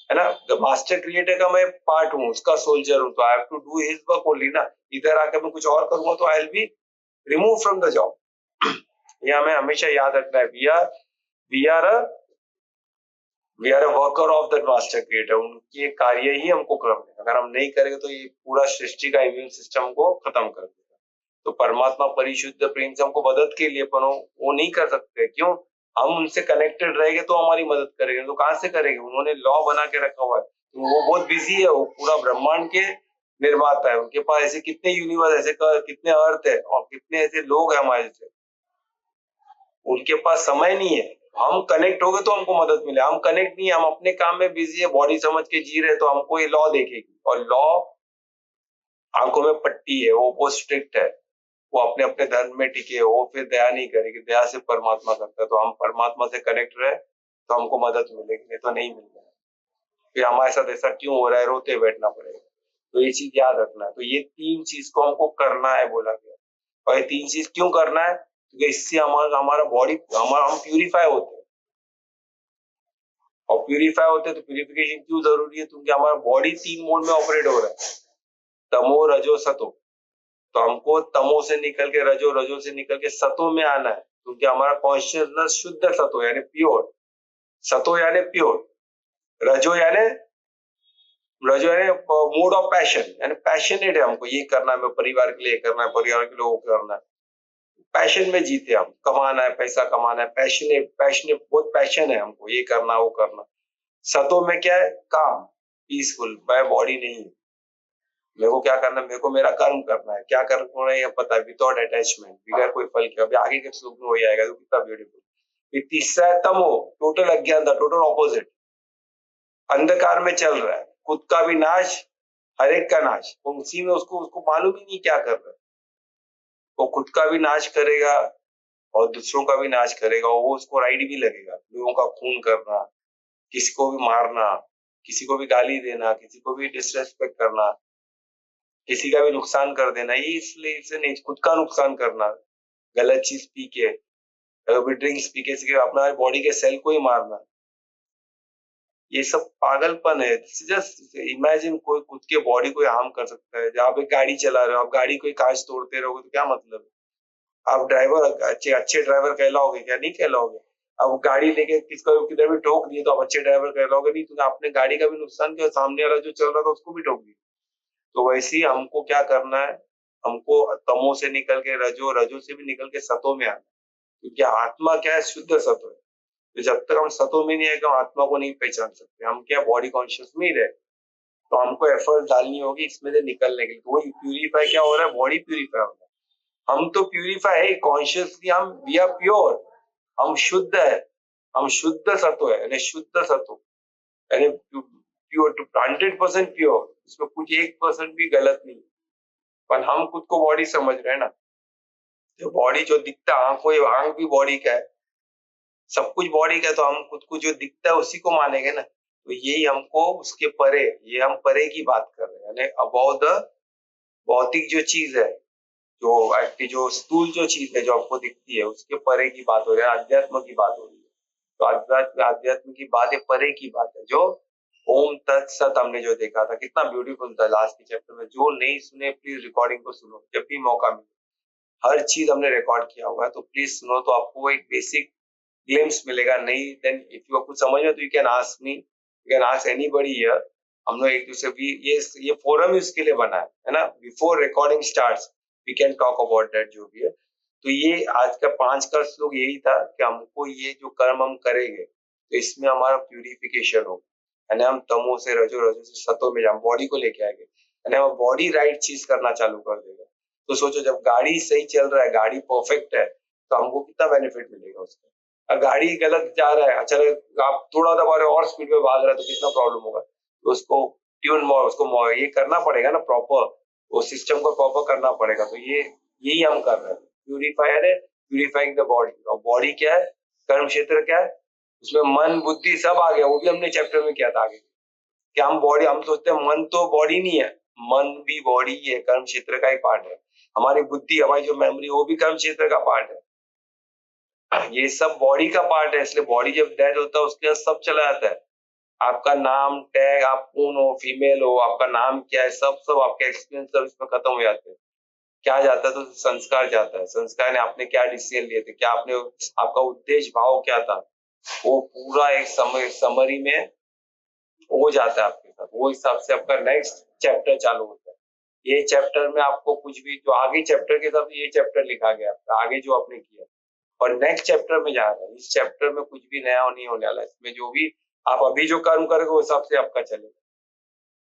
है ना, द मास्टर क्रिएटर का मैं पार्ट हूँ, उसका सोल्जर हूँ, तो I have to do his work only ना। इधर आकर मैं कुछ और करूंगा तो I will be remove from the job. ये हमें हमेशा याद रखना है। We are a worker of that master creator. उनके कार्य ही हमको करने हैं। अगर हम नहीं करेंगे तो ये पूरा सृष्टि का इम्यून सिस्टम को खत्म कर देगा। तो परमात्मा परिशुद्ध प्रेम से हमको मदद के लिए, पर वो नहीं कर सकते। क्यों? हम उनसे कनेक्टेड रहेंगे तो हमारी मदद करेंगे, तो कहाँ से करेंगे? उन्होंने लॉ बना के रखा हुआ है, तो वो बहुत बिजी है, वो पूरा ब्रह्मांड के निर्माता है। उनके पास ऐसे कितने यूनिवर्स, ऐसे कितने अर्थ है और कितने ऐसे लोग हैं हमारे से, उनके पास समय नहीं है। हम कनेक्ट हो गए तो हमको मदद मिले, हम कनेक्ट नहीं है, हम अपने काम में बिजी है, बॉडी समझ के जी रहे, तो हमको ये लॉ देखेगी। और लॉ आंखों में पट्टी है, वो बहुत स्ट्रिक्ट है, वो अपने अपने धर्म में टिके, वो फिर दया नहीं करेगी, दया से परमात्मा करता है। तो हम परमात्मा से कनेक्ट रहे तो हमको मदद मिलेगी, नहीं तो नहीं मिलेगी। फिर हमारे साथ ऐसा क्यों हो रहा है, रोते बैठना पड़ेगा। तो ये चीज याद रखना है। तो ये तीन चीज को हमको करना है बोला गया। और ये तीन चीज क्यों करना है? क्योंकि इससे हमारा बॉडी, हम प्यूरिफाई होते हैं। और प्यूरिफाई होते हैं तो प्यूरिफिकेशन क्यों जरूरी है? क्योंकि हमारा बॉडी तीन मोड में ऑपरेट हो रहा है, तमो रजो सतो। तो हमको तमो से निकल के रजो, रजो से निकल के सतो में आना है, क्योंकि हमारा कॉन्शियसनेस शुद्ध सतो यानी प्योर, सतो यानी प्योर, रजो यानी मूड ऑफ पैशन, यानी पैशनेट है, हमको ये करना है, मैं परिवार के लिए करना है, परिवार के लिए वो करना है। पैशन में जीते हम, कमाना है, पैसा कमाना है, पैशनेट बहुत पैशन है हमको, ये करना वो करना। सतो में क्या है? काम, पीसफुल, मैं बॉडी नहीं, मेरे को क्या करना है, मेरे को मेरा कर्म करना है। क्या कर्म है ये पता है, विदाउट अटैचमेंट, बगैर कोई फल के। अभी आगे के श्लोक में वही आएगा, तो कितना ब्यूटीफुल। तीसरा है तमो, टोटल अज्ञानता, टोटल ऑपोजिट, अंधकार में चल रहा है, खुद का भी नाश, हर एक का नाश। तो उसी में उसको मालूम ही नहीं क्या कर रहा है। वो खुद का भी नाश करेगा और दूसरों का भी नाश करेगा, और वो उसको राइट भी लगेगा, लोगों का खून करना, किसी को भी मारना, किसी को भी गाली देना, किसी को भी डिसरेस्पेक्ट करना, किसी का भी नुकसान कर देना। ये इसलिए नहीं, खुद का नुकसान करना, गलत चीज पी के, अगर ड्रिंक्स पी के अपना बॉडी के सेल को ही मारना, ये सब पागलपन है। जस्ट इमेजिन कोई खुद के बॉडी को हार्म कर सकता है। जब आप एक गाड़ी चला रहे हो, आप गाड़ी कोई कांच तोड़ते रहोगे तो क्या मतलब है? आप ड्राइवर अच्छे ड्राइवर कहलाओगे क्या? नहीं कहलाओगे। अब गाड़ी लेके किसको किधर भी ठोक दिए तो आप अच्छे ड्राइवर कहलाओगे नहीं, क्योंकि आपने गाड़ी का भी नुकसान किया, सामने वाला जो चल रहा था उसको भी ठोक दिया। तो वैसे ही हमको क्या करना है, हमको तमो से निकल के रजो, रजो से भी निकल के सतो में आना, क्योंकि आत्मा क्या है? शुद्ध सतो है। तो जब तक हम सतो में नहीं आएगा, हम आत्मा को नहीं पहचान सकते। हम क्या बॉडी कॉन्शियस में ही रहे, तो हमको एफर्ट डालनी होगी इसमें से निकलने के लिए। तो वही प्यूरिफाई क्या हो रहा है? बॉडी प्यूरिफाई हो रहा है। हम तो प्यूरिफाई है कॉन्शियसली, हम वी आर प्योर, हम शुद्ध है, हम शुद्ध सत्व है, यानी शुद्ध सत्व, यानी प्योर, 100% प्योर, इसमें कुछ 1% भी गलत नहीं। पर हम खुद को बॉडी समझ रहे हैं ना, जो बॉडी जो दिखता है, आंख भी बॉडी का है, सब कुछ बॉडी का है, तो हम खुद को जो दिखता है उसी को मानेंगे ना। तो यही हमको उसके परे, ये हम परे की बात कर रहे हैं, यानी अबाउट द भौतिक जो चीज है, जो आपकी जो स्थूल जो चीज है जो आपको दिखती है, उसके परे की बात हो रही है, अध्यात्म की बात हो रही है। तो अध्यात्म की बात है, परे की बात है, जो ओम तत्सत हमने जो देखा था, कितना ब्यूटीफुल था लास्ट के चैप्टर में। जो नहीं सुने प्लीज रिकॉर्डिंग को सुनो जब भी मौका मिले, हर चीज हमने रिकॉर्ड किया हुआ है, तो प्लीज सुनो, तो आपको एक बेसिक ग्लिम्स मिलेगा। नहीं देन इफ यू कुछ समझ में, तो you can ask me, you can ask anybody here. हम लोग एक दूसरे भी, ये फोरम इसके लिए बना है ना, before recording starts we can talk about that, जो भी है। तो ये आज का 5 का श्लोक यही था कि हमको ये जो कर्म हम करेंगे, तो इसमें हमारा प्यूरिफिकेशन हो, यानी हम तमो से रजो, रजो से सतो में, हम बॉडी को लेके आएंगे, यानी हम बॉडी राइट चीज करना चालू कर देगा। तो सोचो, जब गाड़ी सही चल रहा है, गाड़ी परफेक्ट है, तो हमको कितना बेनिफिट मिलेगा उसका। गाड़ी गलत जा रहा है, अच्छा आप थोड़ा दबा रहे हो और स्पीड में भाग रहा है, तो कितना प्रॉब्लम होगा। तो उसको ये करना पड़ेगा ना प्रॉपर, वो सिस्टम को प्रॉपर करना पड़ेगा। तो ये यही हम कर रहे हैं, प्यूरिफायर है, प्यूरिफाइंग द बॉडी। और बॉडी क्या है, कर्म क्षेत्र क्या है, उसमें मन बुद्धि सब आ गया, वो भी हमने चैप्टर में किया था आगे। कि हम सोचते हैं मन तो बॉडी नहीं है, मन भी बॉडी ही है, कर्म क्षेत्र का ही पार्ट है। हमारी बुद्धि, हमारी जो मेमोरी, वो भी कर्म क्षेत्र का पार्ट है। ये सब बॉडी का पार्ट है, इसलिए बॉडी जब डेड होता है उसके अंदर सब चला जाता है। आपका नाम टैग, आप कौन हो, फीमेल हो, आपका नाम क्या है, सब सब आपके एक्सपीरियंस सब इसमें खत्म हो जाते हैं। क्या जाता है, तो संस्कार जाता है। संस्कार ने आपने क्या डिसीजन लिए थे, क्या आपने, आपका उद्देश्य भाव क्या था, वो पूरा एक समरी में हो जाता है आपके साथ। वो हिसाब से आपका नेक्स्ट चैप्टर चालू होता है। ये चैप्टर में आपको कुछ भी, जो आगे चैप्टर के साथ ये चैप्टर लिखा गया आपका, आगे जो आपने किया, और नेक्स्ट चैप्टर में जा रहा है। इस चैप्टर में कुछ भी नया नहीं होने वाला है। इसमें जो भी आप अभी जो कर्म करोगे, उस हिसाब से आपका चलेगा।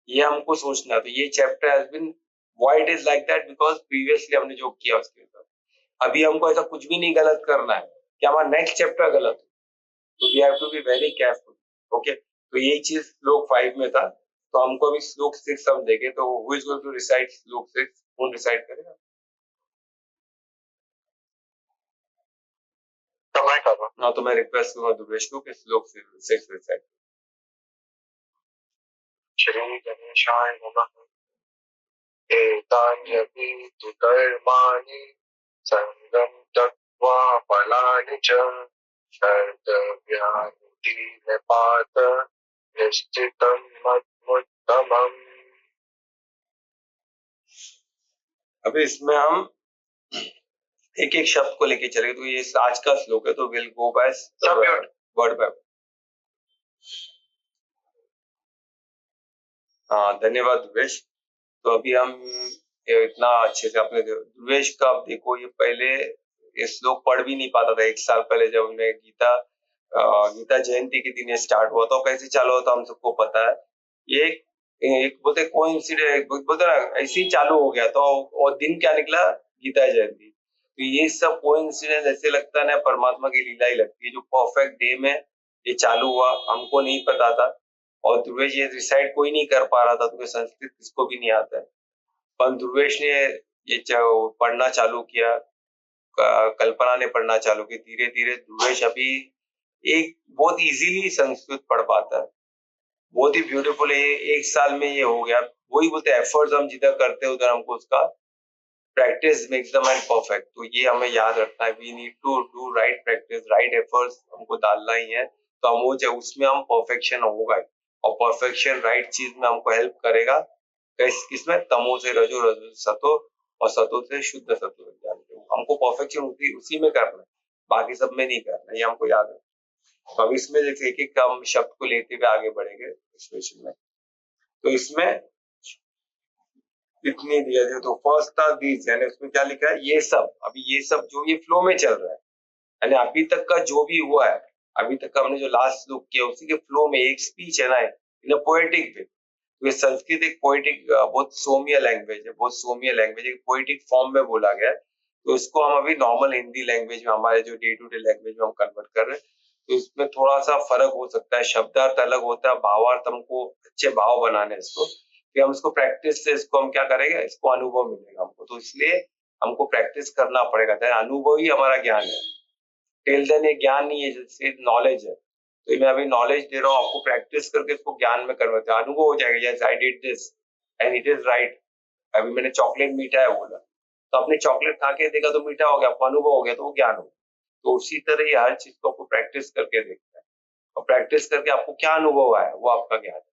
ये हमको सोचना है। तो ये chapter has been, why it is like that, because previously हमने जो किया उसके ऊपर। अभी हमको ऐसा कुछ भी नहीं गलत करना है कि हमारा नेक्स्ट चैप्टर गलत हो। तो we have to be very careful. Okay, तो यही चीज श्लोक 5 में था। तो हमको अभी श्लोक 6 हम देखें, तो who is going to recite श्लोक 6? कौन रिसाइट करेगा? तो मैं कर रहा हूँ। हाँ, तो मैं रिक्वेस्ट करूंगा दुर्वेश को कि श्लोक 6 रिसाइट। श्री गणेशाय नमः। एतान्यपि तु कर्माणि संगं त्यक्त्वा फलानि च कर्तव्यानि निपात निश्चितं मत्मुत्तमम्। अभी इसमें हम एक एक शब्द को लेके चलेंगे। तो ये आज का श्लोक है, तो will go by word by. हाँ, धन्यवाद दुर्वेश। तो अभी हम इतना अच्छे से आपने दुर्वेश का, आप देखो, ये पहले ये श्लोक पढ़ भी नहीं पाता था। 1 साल पहले जब हमने गीता जयंती के दिन ये स्टार्ट हुआ, तो कैसे चालू होता हम सबको पता है। ये एक बोलते कोइंसिडेंस, बोलते ना, ऐसे ही चालू हो गया। तो और दिन क्या निकला, गीता जयंती। तो ये सब कोइंसिडेंस ऐसे लगता है ना, परमात्मा की लीला ही लगती है। जो परफेक्ट डे में ये चालू हुआ, हमको नहीं पता था। और ध्रुवेश ये रिसाइड कोई नहीं कर पा रहा था, क्योंकि संस्कृत किसको भी नहीं आता है। पर ध्रुवेश ने ये पढ़ना चालू किया, कल्पना ने पढ़ना चालू की। धीरे धीरे ध्रुवेश अभी एक बहुत इजीली संस्कृत पढ़ पाता है, बहुत ही ब्यूटीफुल है। 1 साल में ये हो गया। वही बोलते हैं, एफर्ट्स हम जिधर करते हैं उधर हमको उसका practice makes the man perfect. तो ये हमें याद रखना है, we need to do right practice, right efforts हमको डालना ही है। तो हम वो उसमें हम परफेक्शन होगा, और परफेक्शन राइट चीज में हमको हेल्प करेगा। किसमें? तमो से रजो, रजो से सतो, और सतो से शुद्ध सतो। हमको परफेक्शन उसी में करना है, बाकी सब में नहीं करना। ये हमको याद है। तो अब इसमें जैसे एक एक हम शब्द को लेते हुए आगे बढ़ेंगे एक्सप्रेशन में। तो इसमें इतनी दिया जाए, तो फर्स्ट था दीज, यानी उसमें क्या लिखा है, ये सब। अभी ये सब जो ये फ्लो में चल रहा है, यानी अभी तक का जो भी हुआ है, अभी तक का हमने जो लास्ट लुक किया, उसी के फ्लो में एक स्पीच है ना, इन पोएटिक वे। तो ये संस्कृत एक पोएटिक, बहुत सौम्य लैंग्वेज है, बहुत सौम्य लैंग्वेज, एक पोएटिक फॉर्म में बोला गया है। तो इसको हम अभी नॉर्मल हिंदी लैंग्वेज में, हमारे जो डे टू डे लैंग्वेज में हम कन्वर्ट कर रहे हैं। तो इसमें थोड़ा सा फर्क हो सकता है, शब्दार्थ अलग होता है, भावार्थ हमको अच्छे भाव बनाने इसको, कि हम इसको प्रैक्टिस से इसको हम क्या करेंगे, इसको अनुभव मिलेगा हमको। तो इसलिए हमको प्रैक्टिस करना पड़ेगा, अनुभव ही हमारा ज्ञान है। टिल देन ये ज्ञान नहीं है, जैसे नॉलेज है। तो मैं अभी नॉलेज दे रहा हूँ आपको, प्रैक्टिस करके इसको ज्ञान में कन्वर्ट, अनुभव हो जाएगा। Yes I did this and it is right. अभी मैंने चॉकलेट मीठा है बोला, तो आपने चॉकलेट खा के देखा तो मीठा हो गया, आपको अनुभव हो गया, तो वो ज्ञान हो गया। तो उसी तरह ये हर चीज को आपको प्रैक्टिस करके देखना है, और प्रैक्टिस करके आपको क्या अनुभव आया वो आपका ज्ञान है।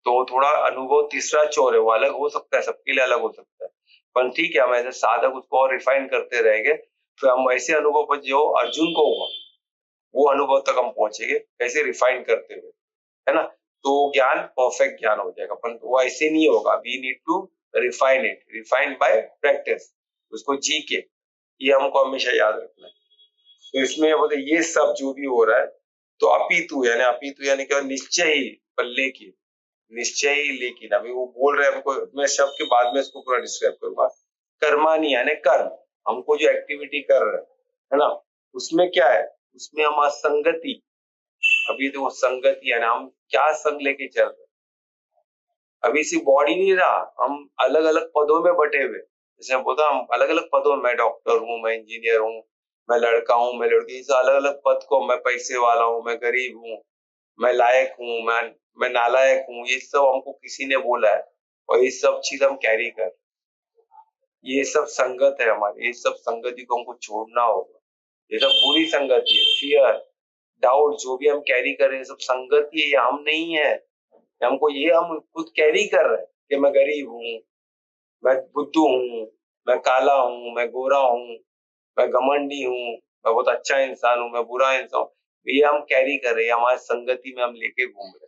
तो थोड़ा अनुभव तीसरा चोर है, वो अलग हो सकता है, सबके लिए अलग हो सकता है, पर ठीक है, हम ऐसे साधक उसको और रिफाइन करते रहेंगे, तो हम ऐसे अनुभव पर जो अर्जुन को हुआ वो अनुभव तक हम पहुंचेंगे, कैसे रिफाइन करते हुए, है ना। तो ज्ञान परफेक्ट ज्ञान हो जाएगा, पर वो ऐसे नहीं होगा। We need to refine it, refine by practice, उसको जी के। ये हमको हमेशा याद रखना है। तो इसमें बोलते ये सब जो भी हो रहा है, तो अपितु यानी क्या, निश्चय ही, पर लेकिन, निश्चय ही लेकिन, अभी वो बोल रहे हैं हमको, मैं शब्द के बाद में इसको पूरा डिस्क्राइब करूंगा। कर्मानी यानी कर्म, हमको जो एक्टिविटी कर रहे हैं, है ना, उसमें क्या है, उसमें हमारा संगति। अभी तो वो संगति है ना, हम क्या संग लेके चल रहे हैं। अभी सिर्फ बॉडी नहीं रहा, हम अलग अलग पदों में बटे हुए। जैसे मैं बोलता, हम अलग अलग पदों में, मैं डॉक्टर हूँ, मैं इंजीनियर हूँ, मैं लड़का हूँ, मैं लड़की, इस अलग अलग पद को, मैं पैसे वाला हूँ, मैं गरीब हूँ, मैं लायक हूँ, मैं नालायक हूँ, ये सब हमको किसी ने बोला है, और ये सब चीज हम कैरी कर, ये सब संगत है हमारी, ये सब संगति को हमको छोड़ना होगा। ये सब बुरी संगति है, फियर, डाउट, जो भी हम कैरी कर रहे हैं सब संगति है, ये हम नहीं है। हमको ये हम खुद कैरी कर रहे हैं कि मैं गरीब हूँ, मैं बुद्धू हूँ, मैं काला हूँ, मैं गोरा हूँ, मैं घमंडी हूँ, मैं बहुत अच्छा इंसान हूँ, मैं बुरा इंसान हूँ। ये हम कैरी कर रहे हैं, हमारे संगति में हम लेके घूम रहे हैं।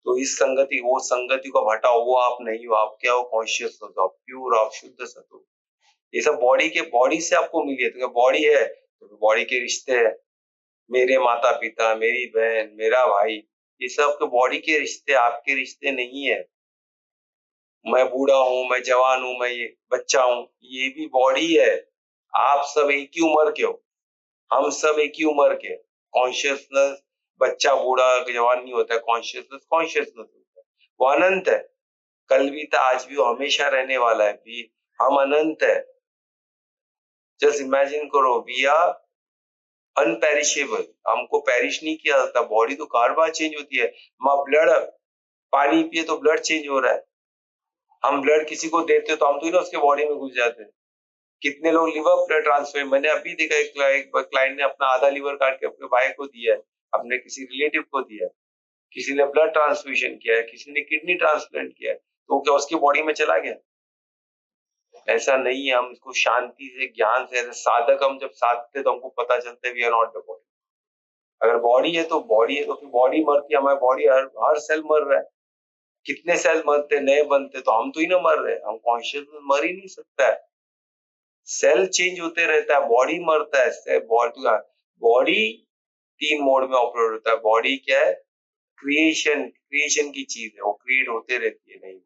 तो इस संगति, वो संगति को हटाओ, वो आप नहीं हो, आप क्या हो, कॉन्शियस हो, आप प्योर, आप शुद्ध सत्व। ये सब बॉडी से आपको मिली है, तो बॉडी है तो बॉडी के रिश्ते है, मेरे माता पिता, मेरी बहन, मेरा भाई, ये सब तो बॉडी के रिश्ते, आपके रिश्ते नहीं है। मैं बूढ़ा हूँ, मैं जवान हूँ, मैं ये बच्चा हूँ, ये भी बॉडी है। आप सब एक ही उम्र के हो, हम सब एक ही उम्र के। कॉन्शियसनेस, बच्चा बूढ़ा जवान नहीं होता है, कॉन्शियसनेस कॉन्शियसनेस होता है, वो अनंत है। कल भी था, आज भी, हमेशा रहने वाला है भी, हम अनंत है। जस्ट इमेजिन करो, वी आर अनपेरिशेबल, हमको पेरिश नहीं किया जाता। बॉडी तो हर बार चेंज होती है। माँ ब्लड, पानी पिए तो ब्लड चेंज हो रहा है, हम ब्लड किसी को देते तो हम तो ही ना उसके बॉडी में घुस जाते हैं। कितने लोग लिवर ब्लड ट्रांसफर, मैंने अभी देखा एक क्लाइंट ने अपना आधा लिवर काट के अपने भाई को दिया है, अपने किसी रिलेटिव को दिया है, किसी ने ब्लड ट्रांसफ्यूजन किया है, किसी ने किडनी ट्रांसप्लांट किया है, तो क्या उसकी बॉडी में चला गया? ऐसा नहीं है। हम इसको शांति से, ज्ञान से, साधक हम जब साधते तो हमको पता चलता है we are not the body. अगर बॉडी है तो बॉडी है, तो फिर बॉडी मरती है, हमारी बॉडी हर सेल मर रहा है। कितने सेल मरते, नए बनते, तो हम तो ही ना मर रहे, हम कॉन्शियस मर ही नहीं सकता है। सेल चेंज होते रहता है, बॉडी मरता है। बॉडी तीन मोड में ऑपरेट होता है। बॉडी क्या है, क्रिएशन की चीज है, वो क्रिएट होते रहती है, नहीं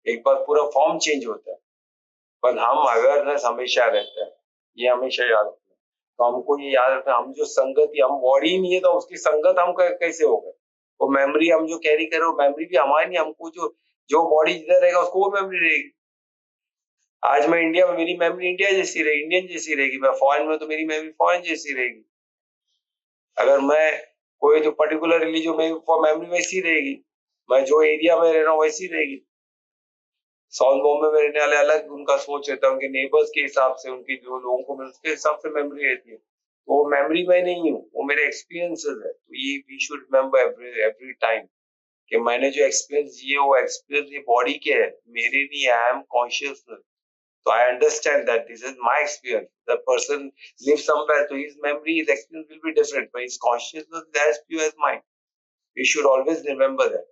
एक बार पूरा फॉर्म चेंज होता है, पर हम अवेयरनेस हमेशा रहता है, ये हमेशा याद रखना। तो हमको ये याद रखना, हम जो संगति, हम बॉडी नहीं है तो उसकी संगत हम कैसे हो गए। वो मेमोरी हम जो कैरी कर रहे हो, मेमोरी भी हमारी नहीं, हमको जो जो बॉडी जिधर रहेगा उसको वो मेमोरी रहेगी। आज मैं इंडिया में, मेरी मेमोरी इंडिया जैसी रहेगी, इंडियन जैसी रहेगी। मैं फॉरेन में तो मेरी मेमोरी फॉरेन जैसी रहेगी। अगर मैं कोई जो पर्टिकुलर रिलीजन में, मेमोरी वैसी रहेगी। मैं जो एरिया में रह रहा हूँ वैसी रहेगी। साउथ बॉम्बे में रहने वाले अलग उनका सोच रहता है, उनके नेबर्स के हिसाब से, उनके जो लोगों को मिलते उसके हिसाब से मेमोरी रहती है। तो वो मेमोरी में नहीं हूँ, वो मेरे एक्सपीरियंसेस है। तो ये we should remember every time कि मैंने जो एक्सपीरियंस ये, वो एक्सपीरियंस ये बॉडी के है, मेरे नहीं। I am consciousness, so I understand that this is my experience. The person lives somewhere, so his memory, his experience will be different, but his consciousness is as pure as mine. We should always remember that.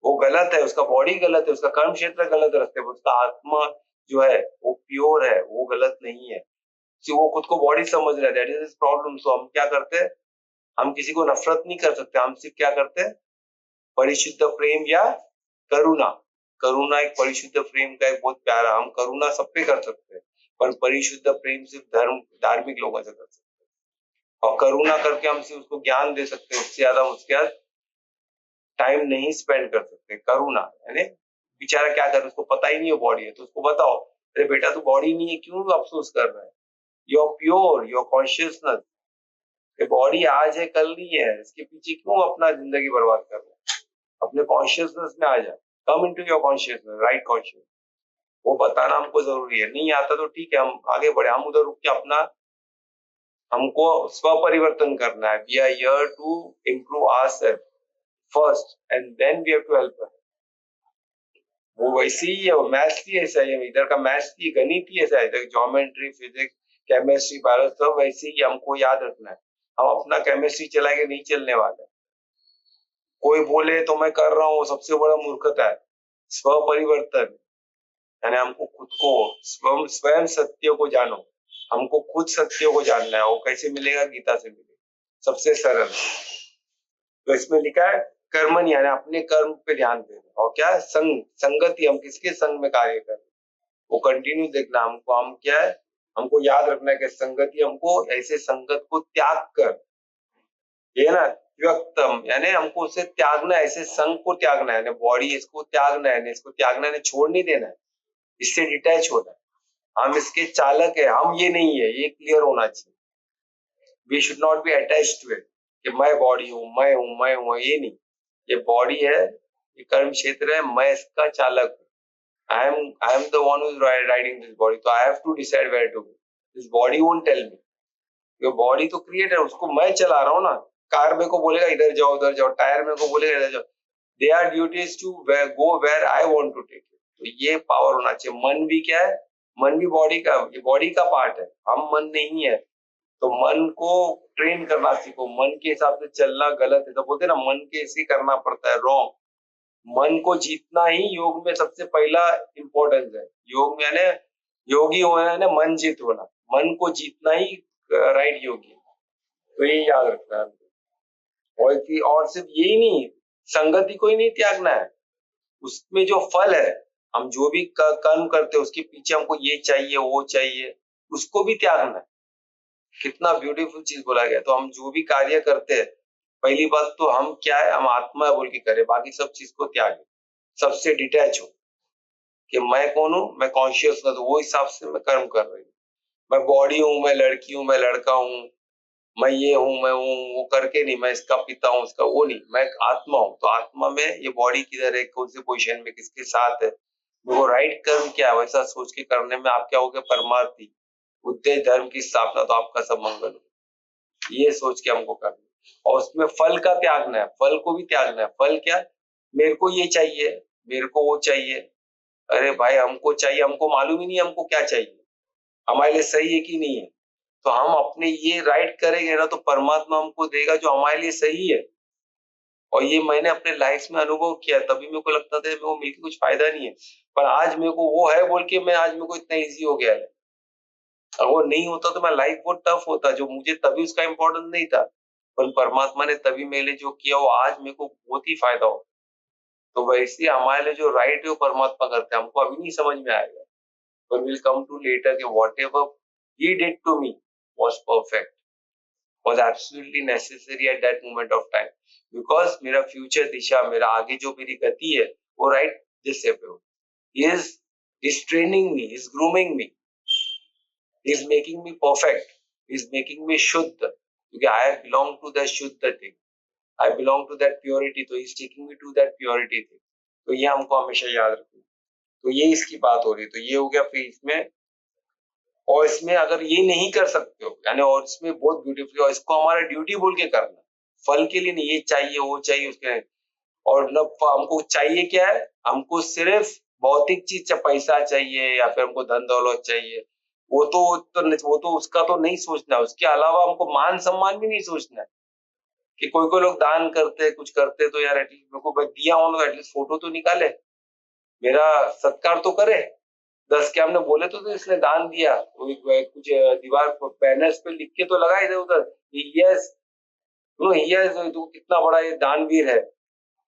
वो गलत है, उसका बॉडी गलत है, उसका कर्म क्षेत्र गलत रास्ते पर, उसका आत्मा जो है वो प्योर है, वो गलत नहीं है। तो वो खुद को बॉडी समझ रहा है, दैट इज प्रॉब्लम। सो हम क्या करते हैं, हम किसी को नफरत नहीं कर सकते, हम सिर्फ क्या करते हैं, परिशुद्ध प्रेम या करुणा। करुणा एक परिशुद्ध प्रेम का एक बहुत प्यारा, हम करुणा सब पे कर सकते हैं, और परिशुद्ध प्रेम सिर्फ धार्मिक लोगों से कर सकते हैं। और करुणा करके हम सिर्फ उसको ज्ञान दे सकते हैं, उससे ज्यादा उसके साथ टाइम नहीं स्पेंड कर सकते। करुणा यानी बेचारा क्या करे, उसको पता ही नहीं है बॉडी है, तो उसको बताओ अरे बेटा तू बॉडी नहीं है, क्यों अफसोस कर रहा है? You are pure, your consciousness, ये बॉडी आज है कल नहीं है, इसके पीछे क्यों अपना जिंदगी बर्बाद कर रहा है? अपने कॉन्शियसनेस में आ जा, come into your consciousness, right conscious. वो बताना हमको जरूरी है। नहीं आता तो ठीक है, हम आगे बढ़े, हम उधर रुक के अपना हमको स्व परिवर्तन करना है। We are here to improve ourselves first and then we have to help. वो वैसे ही है, मैथ्स ही ऐसा है, इधर का मैथ्स ही गणित ही ऐसा है, इधर ज्योमेट्री फिजिक्स केमिस्ट्री बायोलॉजी सब वैसे ही, हमको याद रखना है। हम अपना केमिस्ट्री चलाएंगे नहीं चलने वाला। कोई बोले तो मैं कर रहा हूँ, सबसे बड़ा मूर्खता है। स्व परिवर्तन यानी हमको खुद को स्वयं स्वयं सत्य को जानो, हमको खुद सत्य को जानना है। वो कैसे मिलेगा? गीता से मिलेगा, सबसे सरल। तो इसमें लिखा है कर्मन यानी अपने कर्म पे ध्यान देना। और क्या है? संगति, हम किसके संग में कार्य कर रहे हैं वो कंटिन्यू देखना हमको। हम क्या है, हमको याद रखना है कि संगति, हमको ऐसे संगत को त्याग कर, ये ना व्यक्तम यानी हमको उसे त्यागना, ऐसे संग को त्यागना है, बॉडी इसको त्यागना है, इसको त्यागना है, छोड़ नहीं देना है, इससे डिटैच होना है। हम इसके चालक है, हम ये नहीं है, ये क्लियर होना चाहिए। We should not be attached to it कि मैं बॉडी हूँ, मैं हूँ, मैं हूँ, ये नहीं। ये बॉडी है, ये कर्म क्षेत्र है, मैं इसका चालक हूँ। I am the one who is riding this body, तो I have to decide where to go. This body won't tell me. ये बॉडी तो क्रिएट है, उसको मैं चला रहा हूँ ना। कार मेरे को बोलेगा इधर जाओ उधर जाओ, टायर मेरे को बोलेगा इधर जाओ। They are duties to go where I want to take it. तो ये पावर होना चाहिए। मन भी क्या है? मन भी बॉडी का, ये बॉडी का पार्ट है, हम मन नहीं है। तो मन को ट्रेन करना सीखो, मन के हिसाब से चलना गलत है तो बोलते ना मन के ऐसे करना पड़ता है, रॉन्ग। मन को जीतना ही योग में सबसे पहला इम्पोर्टेंस है। योग में यानी योगी होना है ना, मन जीत होना, मन को जीतना ही राइट योगी। तो ये याद रखना है। और सिर्फ यही नहीं, संगति को ही नहीं त्यागना है, उसमें जो फल है, हम जो भी कर्म करते हैं उसके पीछे हमको ये चाहिए वो चाहिए, उसको भी त्यागना है। कितना ब्यूटीफुल चीज बोला गया। तो हम जो भी कार्य करते हैं, पहली बात तो हम क्या है, हम आत्मा बोल के करें, बाकी सब चीज को त्यागे, सबसे डिटैच हो कि मैं कौन हूँ, मैं कॉन्शियस हूँ, तो वो हिसाब से मैं कर्म कर रही हूँ। मैं बॉडी हूँ, मैं लड़की हूँ, मैं लड़का हूँ, मैं ये हूँ, मैं वो करके नहीं, मैं इसका पिता हूँ, इसका वो नहीं, मैं आत्मा हूँ। तो आत्मा में ये बॉडी किधर है, कौन से पोजीशन में, किसके साथ है, वो राइट कर्म क्या है, वैसा सोच के करने में आप क्या हो गए, परमार्थी। उद्देश्य धर्म की स्थापना, तो आपका सब मंगल हो, ये सोच के हमको करना। और उसमें फल का त्यागना है, फल को भी त्यागना है। फल क्या? मेरे को ये चाहिए, मेरे को वो चाहिए। अरे भाई हमको चाहिए, हमको मालूम ही नहीं हमको क्या चाहिए, हमारे लिए सही है कि नहीं है। तो हम अपने ये राइट करेंगे ना, तो परमात्मा हमको देगा जो हमारे लिए सही है। और ये मैंने अपने लाइफ में अनुभव किया। तभी मेरे को लगता था मेरे को मिलकर कुछ फायदा नहीं है, पर आज मेरे को वो है बोल के मैं, आज मेरे को इतना इजी हो गया है। अगर वो नहीं होता तो मैं लाइफ बहुत टफ होता, जो मुझे तभी उसका इम्पोर्टेंस नहीं था, पर परमात्मा ने तभी मेरे लिए जो किया वो आज मेरे को बहुत ही फायदा हो। तो वैसे हमारे लिए जो राइट है वो परमात्मा करते हैं, हमको अभी नहीं समझ में आएगा, but we'll come to later कि whatever he did to me was perfect, was absolutely necessary at that moment of time, because मेरा फ्यूचर दिशा, मेरा आगे जो मेरी गति है वो राइट दिशा पे हो। He is training me, he is grooming me, he is making me perfect, he is making me शुद्ध, क्योंकि I belong to that शुद्ध thing, I belong to that purity, तो he is taking me to that purity thing। तो ये हमको हमेशा याद रखना। तो ये इसकी बात हो रही है। तो ये हो गया। फिर इसमें, और इसमें अगर ये नहीं कर सकते हो यानी, और इसमें बहुत ब्यूटीफुल, और इसको हमारा ड्यूटी बोल के करना, फल के लिए नहीं, ये चाहिए वो चाहिए उसके। और न हमको चाहिए क्या है, हमको सिर्फ भौतिक चीज, पैसा चाहिए या फिर हमको धन दौलत चाहिए, वो तो उसका तो नहीं सोचना। उसके अलावा हमको मान सम्मान भी नहीं सोचना है। कि कोई लोग दान करते कुछ करते तो यार एटलीस्ट मेरे को दिया हो तो एटलीस्ट फोटो तो निकाले, मेरा सत्कार तो करे। 10 के हमने बोले तो इसने दान दिया, तो कुछ दीवार पर बैनर्स पे लिख के तो लगा इधर उधर, यस यस, तो कितना बड़ा ये दानवीर है,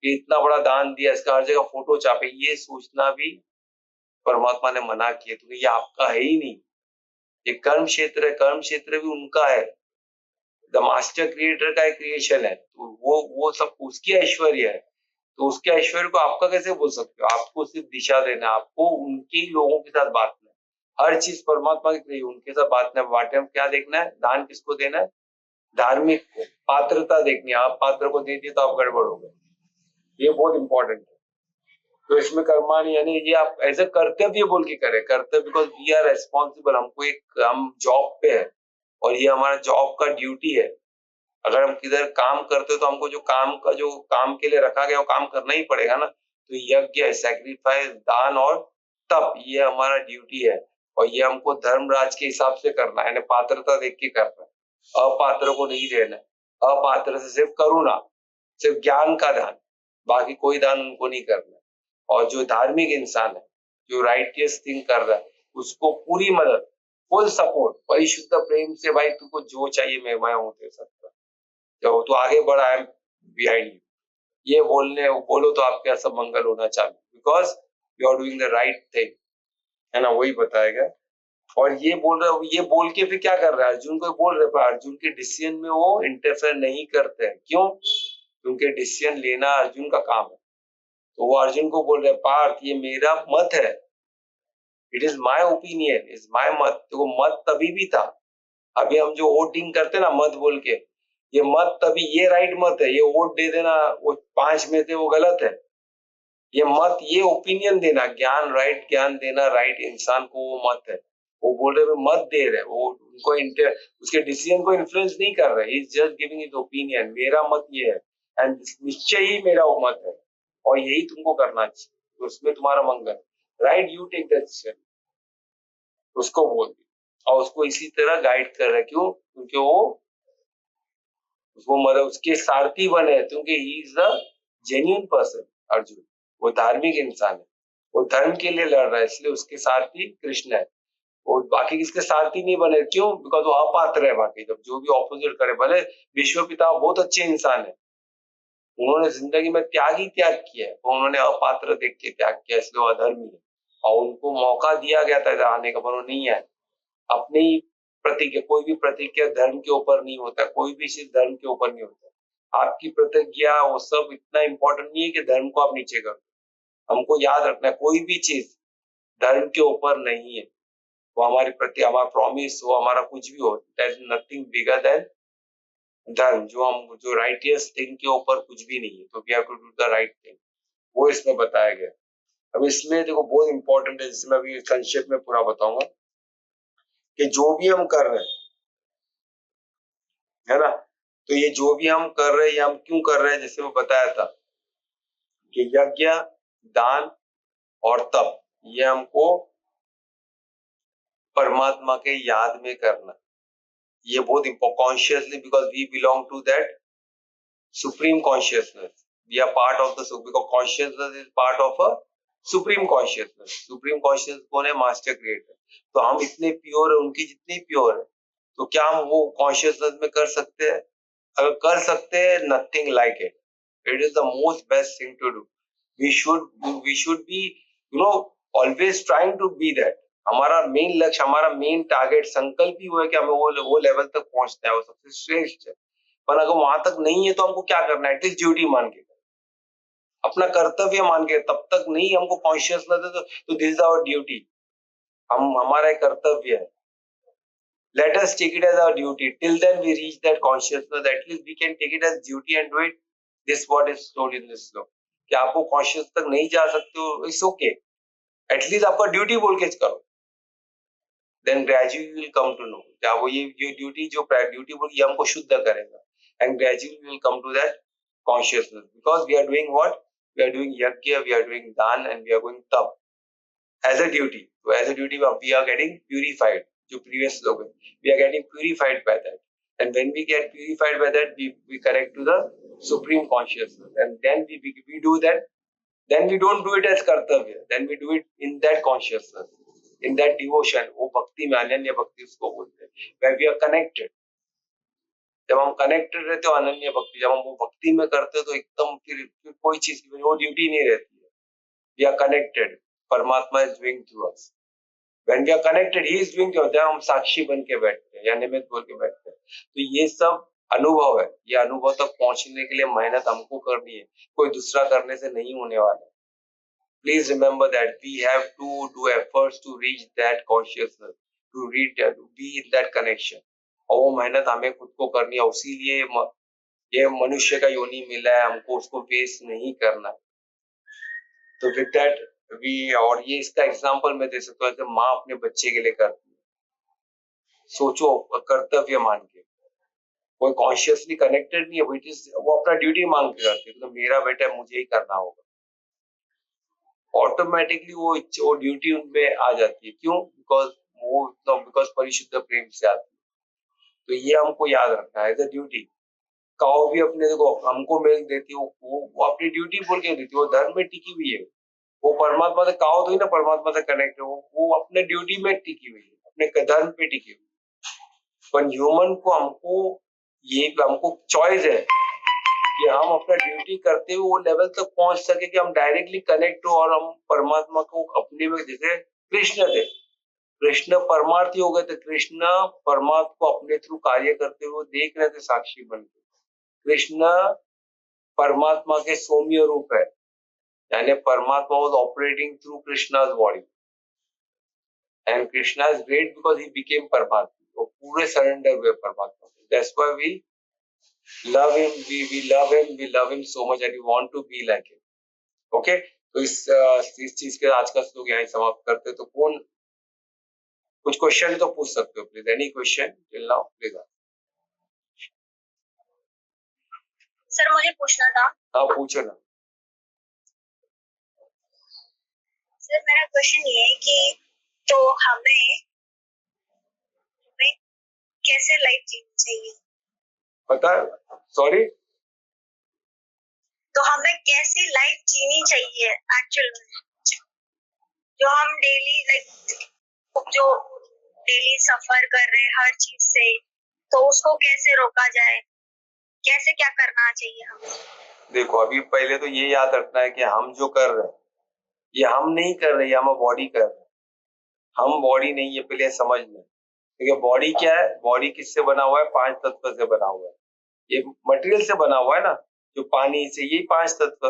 ये इतना बड़ा दान दिया, इसका हर जगह फोटो छापे। ये सोचना भी परमात्मा ने मना किया, तो ये आपका है ही नहीं। ये कर्म क्षेत्र है, कर्म क्षेत्र भी उनका है, द मास्टर क्रिएटर का एक क्रिएशन है, तो वो सब उसकी ऐश्वर्य है। तो उसके ऐश्वर्य को आपका कैसे बोल सकते हो? आपको सिर्फ दिशा देना है, आपको उनके लोगों के साथ बांटना है। हर चीज परमात्मा की चाहिए, उनके साथ बांटना है। बांटे में क्या देखना है? दान किसको देना है? धार्मिक को। पात्रता देखनी है, आप पात्र को दे दिए तो आप गड़बड़ हो गए, ये बहुत इंपॉर्टेंट है। तो इसमें कर्माणी यानी ये आप एज ए कर्तव्य बोल के करें, कर्तव्य बिकॉज वी आर रेस्पॉन्सिबल, हमको एक हम जॉब पे है और ये हमारा जॉब का ड्यूटी है। अगर हम किधर काम करते हो तो हमको जो काम के लिए रखा गया वो काम करना ही पड़ेगा ना। तो यज्ञ, सैक्रिफाइस, दान और तप, ये हमारा ड्यूटी है और ये हमको धर्मराज के हिसाब से करना है, यानी पात्रता देख के करना है। अपात्र को नहीं देना है। अपात्र से सिर्फ करुणा, सिर्फ ज्ञान का दान, बाकी कोई दान उनको नहीं करना है। और जो धार्मिक इंसान है, जो राइटियस थिंग कर रहा है, उसको पूरी मदद, फुल सपोर्ट, परिशुद्ध प्रेम से, भाई तुमको जो चाहिए मैं हूं तेरे साथ, तो तू आगे बढ़ा, आई एम बिहाइंड यू, ये बोलो तो आपके सब मंगल होना चालू, because you are doing the right thing, है ना, वही बताएगा। और ये बोल रहा है, ये बोल के फिर क्या कर रहा है? अर्जुन को बोल रहे, पर अर्जुन के डिसीजन में वो इंटरफेयर नहीं करते हैं। क्यों? क्योंकि डिसीजन लेना अर्जुन का काम है। तो वो अर्जुन को बोल रहे, पार्थ ये मेरा मत है, it is my opinion, is my मत। तो वो मत तभी भी था, अभी हम जो वोटिंग करते ना मत बोल के, ये मत तभी, ये राइट मत है, ये वोट दे देना वो 5 में से वो गलत है। ये मत, ये ओपिनियन देना, ज्ञान, राइट ज्ञान देना राइट इंसान को, वो मत है। वो बोल रहे मत दे रहे, वो उनको उसके डिसीजन को इन्फ्लुएंस नहीं कर रहे, he is just giving his opinion, मेरा मत ये है एंड निश्चय ही मेरा वो मत है और यही तुमको करना चाहिए, तो उसमें तुम्हारा मंगल, right, you take the decision, उसको बोल दिया। और उसको इसी तरह गाइड कर रहा है, क्यों? क्योंकि वो उसको मतलब उसके सारथी बने, क्योंकि ही is the genuine person. Arjun वो धार्मिक इंसान है, वो धर्म के लिए लड़ रहा है, इसलिए उसके सारथी कृष्ण है। वो बाकी किसके सारथी नहीं बने, क्यों? बिकॉज वो अपात्र है। बाकी जब जो भी ऑपोजिट करे, भले विश्व पिता बहुत अच्छे इंसान है, उन्होंने जिंदगी में त्याग ही त्याग किया है, तो उन्होंने अपात्र देख के त्याग किया, इसलिए वो अधर्मी है। और उनको मौका दिया गया था आने का, पर वो नहीं आए। अपनी प्रतिज्ञा, कोई भी प्रतिज्ञा धर्म के ऊपर नहीं होता, कोई भी चीज धर्म के ऊपर नहीं होता। आपकी प्रतिज्ञा वो सब इतना इंपॉर्टेंट नहीं है कि धर्म को आप नीचे कर दो। हमको याद रखना है, कोई भी चीज धर्म के ऊपर नहीं है। वो हमारी प्रति, हमारा प्रॉमिस हो, हमारा कुछ भी हो, that is nothing bigger than धर्म। जो राइटियस थिंग के ऊपर कुछ भी नहीं है, तो we have to do the right thing, वो इसमें बताया गया। अब इसमें देखो बहुत इंपॉर्टेंट है, जिसमें अभी संक्षेप में पूरा बताऊंगा कि जो भी हम कर रहे हैं, है ना, तो ये जो भी हम कर रहे हैं, ये हम क्यों कर रहे हैं? जैसे मैं बताया था कि यज्ञ, दान और तप, ये हमको परमात्मा के याद में करना, ये बहुत consciously, because we belong to that supreme consciousness, we are part of the, because consciousness is part of a supreme consciousness. Supreme consciousness कौन है? Master creator. तो हम इतने प्योर है, उनकी जितनी प्योर है, तो क्या हम वो कॉन्शियसनेस में कर सकते हैं? अगर कर सकते हैं, nothing like it, it is the most best thing to do. We should be, you know, always trying to be that. हमारा मेन लक्ष्य, हमारा मेन टारगेट, संकल्प ही वो है कि हमें वो लेवल तक पहुंचना है, वो सबसे श्रेष्ठ है। पर अगर वहां तक नहीं है तो हमको क्या करना है? एटलीस्ट ड्यूटी मान के, अपना कर्तव्य मान के, तब तक नहीं हमको कॉन्शियसनेस है, तो दिस इज आवर ड्यूटी, हम, हमारा एक कर्तव्य है। Let us take it as our duty. Till then we reach that consciousness. At least we can take it as duty and do it. This what is told in this law. कि आपको कॉन्शियस तक नहीं जा सकते हो, इट्स ओके, एटलीस्ट आपका ड्यूटी बोल के करो, then gradually will come to know. क्या वो ये ड्यूटी, जो ड्यूटी बोल, ये हमको शुद्ध करेगा, and gradually will come to that consciousness, because we are doing what, we are doing यज्ञ, वी आर डूइंग दान एंड वी आर गोइंग तप एज अ ड्यूटी। तो as a duty we are getting purified, जो प्रीवियस लोग हैं, we are getting purified by that, and when we get purified by that, we connect to the supreme consciousness, and then we do that. Then we don't do it as kartavya, then we do it in that consciousness, in that devotion, वो भक्ति में, अनन्य भक्ति उसको बोलते हैं, where we are connected। जब हम कनेक्टेड रहते हो अनन्य भक्ति, जब हम वो भक्ति में करते हो, तो एकदम फिर कोई चीज की वो ड्यूटी नहीं रहती है, we are connected, परमात्मा is doing through us, When we are connected, he is doing the हम साक्षी बन के बैठते हैं या निमित्त बोल के बैठते हैं। तो ये सब अनुभव है। ये अनुभव तक पहुंचने के लिए मेहनत हमको करनी है, कोई दूसरा करने से नहीं होने वाला। Please remember that we have to do efforts to reach that consciousness, to be in that connection. और वो मेहनत हमें खुद को करनी है। इसीलिए ये मनुष्य का योनि मिला है, हमको उसको वेस्ट नहीं करना। तो विद दैट और ये इसका एग्जांपल मैं दे सकता हूँ कि माँ अपने बच्चे के लिए करती है, सोचो कर्तव्य मान के, कोई कॉन्शियसली कनेक्टेड नहीं है, वो अपना ड्यूटी मांग के करती है, तो मेरा बेटा मुझे ही करना होगा, ऑटोमेटिकली वो ड्यूटी उनमें आ जाती है। क्यों? बिकॉज परिशुद्ध प्रेम से आती है। तो ये हमको याद रखना है एज अ ड्यूटी। काऊ भी अपने देखो हमको मिल्क देती है, वो अपनी ड्यूटी बोल के देती है, वो धर्म में टिकी हुई है, वो परमात्मा से काऊ तो ही ना परमात्मा से कनेक्ट है, वो अपने ड्यूटी में टिकी हुई है, अपने धर्म पे टिकी हुई है। पर ह्यूमन को हमको चॉइस है कि हम अपना ड्यूटी करते हुए वो लेवल तक पहुंच सके कि हम डायरेक्टली कनेक्ट हो और हम परमात्मा को अपने में, जैसे कृष्ण थे, कृष्ण परमार्थी हो गए थे, कृष्ण परमात्मा को अपने थ्रू कार्य करते हुए देख रहे थे साक्षी बन के। कृष्ण परमात्मा के सौम्य रूप है, यानी परमात्मा was operating through Krishna's body and Krishna is great because he became परमात्मा, वो पूरे सरेंडर हुए परमात्मा। That's why we love him, we love him so much and we want to be like him. Okay? तो इस चीज के आज का श्लोक यहाँ समाप्त करते। तो कौन कुछ क्वेश्चन तो पूछ सकते हो please, any question till now please. Sir मुझे पूछना था। हाँ पूछो ना। सर मेरा क्वेश्चन ये है कि तो हमें कैसे लाइफ जीनी चाहिए? पता? सॉरी, तो हमें कैसे लाइफ जीनी चाहिए एक्चुअल में, जो हम डेली जो डेली सफर कर रहे हैं हर चीज से, तो उसको कैसे रोका जाए, कैसे क्या करना चाहिए हमें? देखो अभी पहले तो ये याद रखना है कि हम जो कर रहे हैं ये हम नहीं कर रहे, हम बॉडी कर रहे हैं, हम बॉडी नहीं है, पहले समझ लें। देखिए बॉडी क्या है, बॉडी किससे बना हुआ है? 5 तत्व से बना हुआ है। ये मटेरियल से बना हुआ है ना, जो पानी से, यही 5 तत्व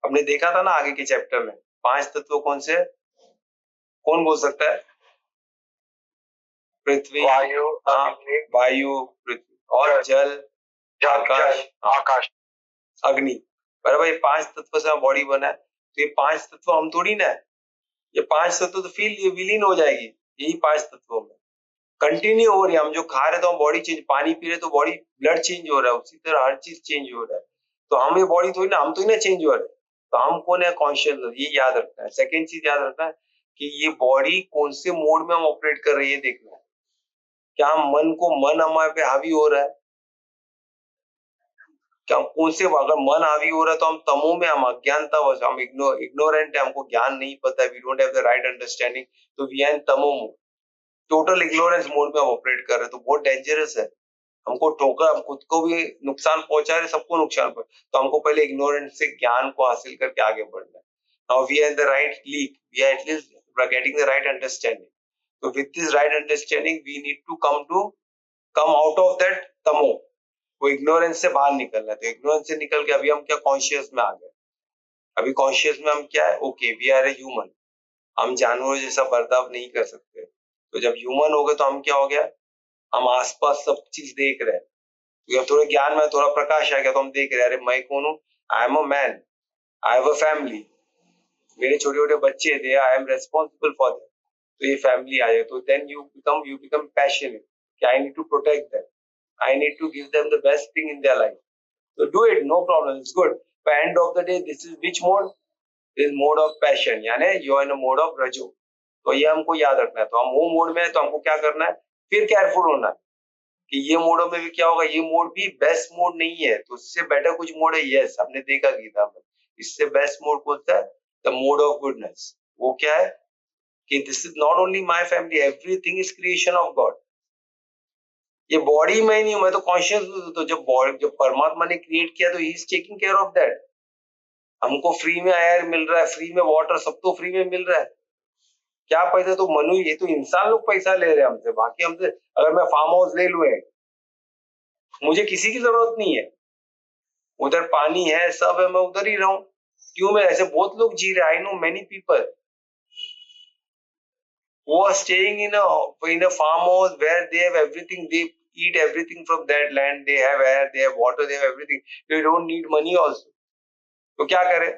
हमने देखा था ना आगे के चैप्टर में। 5 तत्व कौन से? कौन बोल सकता है? पृथ्वी, वायु, पृथ्वी और जल, आकाश, अग्नि। बराबर, ये 5 तत्व से बॉडी बना है। तो ये 5 तत्व हम थोड़ी ना है, ये 5 तत्व तो विलीन हो जाएगी यही 5 तत्वों में, कंटिन्यू हो रही है। हम जो खा रहे तो हम बॉडी चेंज, पानी पी रहे तो बॉडी ब्लड चेंज हो रहा है, उसी तरह हर चीज चेंज हो रहा है। तो हम ये बॉडी थोड़ी ना, हम तो ही ना चेंज हो रहे, तो हम कौन है? कॉन्शियस, ये याद रखना है। सेकेंड चीज याद रखना है कि ये बॉडी कौन से मोड में हम ऑपरेट कर रही है देखना है। क्या हम मन हमारे पे हावी हो रहा है? क्या कौन से, अगर मन हावी हो रहा है तो हम तमो में, हम अज्ञानता, हम इग्नोरेंट है, हमको ज्ञान नहीं पता है, we don't have the right understanding, तो वी आर इन तमो मोड, टोटल इग्नोरेंस मोड में हम ऑपरेट कर रहे हैं। तो बहुत डेंजरस है, हमको ठोकर, हम खुद को भी नुकसान पहुंचा रहे, सबको नुकसान पहुंचा। तो हमको पहले इग्नोरेंस से ज्ञान को हासिल करके आगे बढ़ना है। Now we are the right league, we are at least getting the right understanding. तो with this right understanding we need to come out of that tamo, वो इग्नोरेंस से बाहर निकलना है। तो इग्नोरेंस से निकल के अभी हम क्या? कॉन्शियस में आ गए। अभी कॉन्शियस में हम क्या है? Okay, we are a human, हम जानवरों जैसा बर्ताव नहीं कर सकते। तो जब ह्यूमन हो गए तो हम क्या हो गया? हम आसपास सब चीज देख रहे हैं, तो थोड़े ज्ञान में थोड़ा प्रकाश आ गया, तो हम देख रहे हैं, अरे मैं कौन हूँ? I am a man, I have a family, मेरे छोटे छोटे बच्चे थे, I am responsible for them. तो ये फैमिली आ जाए, तो देन यू बिकम पैशनेट कि I need to protect them, I need to give them the best thing in their life. So do it, no problem, it's good. By end of the day, this is which mode? This is mode of passion, यानी you are in a mode of रजो। तो ये हमको याद रखना है। तो हम वो मोड में है, तो हमको क्या करना है? फिर केयरफुल होना है कि ये मोडों में भी क्या होगा, ये मोड भी बेस्ट मोड नहीं है, तो इससे बेटर कुछ मोड है। यस, हमने देखा गीता में, इससे बेस्ट मोड कौन सा है? The mode of goodness. वो क्या है कि this is not only my family, everything is creation of God. ये बॉडी में ही नहीं हूं मैं, तो कॉन्शियस, तो जब परमात्मा ने क्रिएट किया तो he is taking care of that. हमको फ्री में एयर मिल रहा है, फ्री में वाटर, सब तो फ्री में मिल रहा है, क्या पैसा, तो मनु, ये तो इंसान लोग पैसा ले रहे हैं हमसे, बाकी हमसे अगर मैं फार्म हाउस ले लूं, मुझे किसी की जरूरत नहीं है, उधर पानी है, सब है, मैं उधर ही रहूं, क्यों? मैं ऐसे बहुत लोग जी रहे, I know many people who are staying in a farm house where they have everything, they eat everything from that land, they have air, they have water, they have everything, they don't need money also. तो क्या करे?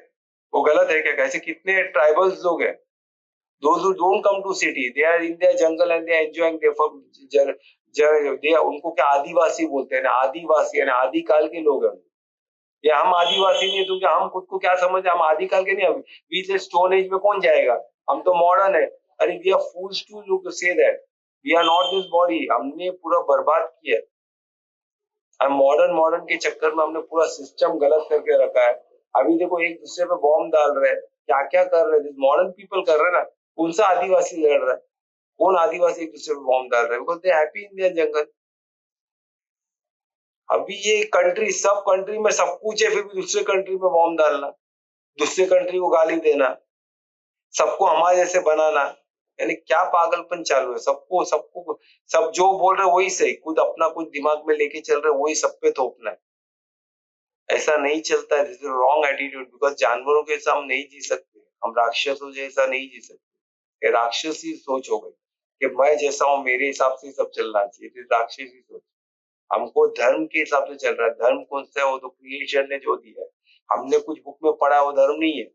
वो गलत है क्या? कैसे कितने ट्राइबल्स लोग हैं, those who don't come to city, they are in their jungle and they are enjoying their from they उनको क्या आदिवासी बोलते हैं ना, आदिवासी यानी आदिकाल के लोग हैं। या हम आदिवासी नहीं है तो क्या हम खुद को क्या समझ, हम आदिकाल के नहीं, हम बीच स्टोन एज में कौन जाएगा, हम तो मॉडर्न है। अरे we are fools to look से that we are not this body, हमने पूरा बर्बाद किया है। हम मॉडर्न मॉडर्न के चक्कर में हमने पूरा सिस्टम गलत करके रखा है। अभी देखो एक दूसरे पे बॉम्ब डाल रहे हैं, क्या क्या कर रहे हैं, मॉडर्न पीपल कर रहे हैं ना। कौन सा आदिवासी लड़ रहा है? कौन आदिवासी एक दूसरे पे बॉम्ब डाल रहे हैं? Because they happy in their jungle. अभी ये कंट्री, सब कंट्री में सब कुछ है, फिर भी दूसरे कंट्री में बॉम्ब डालना, दूसरे कंट्री को गाली देना, सबको हमारे जैसे बनाना, यानी क्या पागलपन चालू है। सबको सबको सब जो बोल रहे वही सही, खुद अपना कुछ दिमाग में लेके चल रहे वही सब पे थोपना है। ऐसा नहीं चलता है, this is wrong attitude. Because जानवरों के जैसा हम नहीं जी सकते, हम राक्षसों जैसा नहीं जी सकते। ये राक्षसी सोच हो गई कि मैं जैसा हूँ मेरे हिसाब से सब चलना चाहिए, राक्षसी सोच। हमको धर्म के हिसाब से चल रहा है। धर्म कौन सा है? वो तो क्रिएशन ने जो दिया है, हमने कुछ बुक में पढ़ा, वो धर्म नहीं है।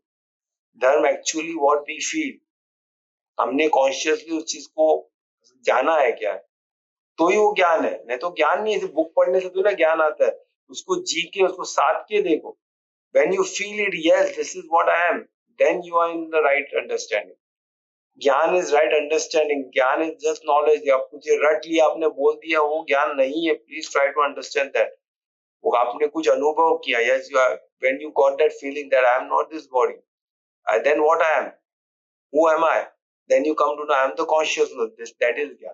धर्म एक्चुअली व्हाट वी फील, हमने कॉन्शियसली उस चीज को जाना है क्या, तो ही वो ज्ञान है। नहीं तो ज्ञान नहीं है, सिर्फ बुक पढ़ने से तो ना ज्ञान आता है। उसको जी के, उसको साथ के देखो। When you feel it, yes this is what I am, then you are in the right understanding. ज्ञान इज राइट अंडरस्टैंडिंग, ज्ञान इज जस्ट नॉलेज। आप कुछ रट लिया, आपने बोल दिया, वो ज्ञान नहीं है। Please try to understand that. वो आपने कुछ अनुभव किया, yes you are, when you got that feeling that I am not this body, then what I am, who am I? Then you come to know I am the consciousness. This, that is ज्ञान।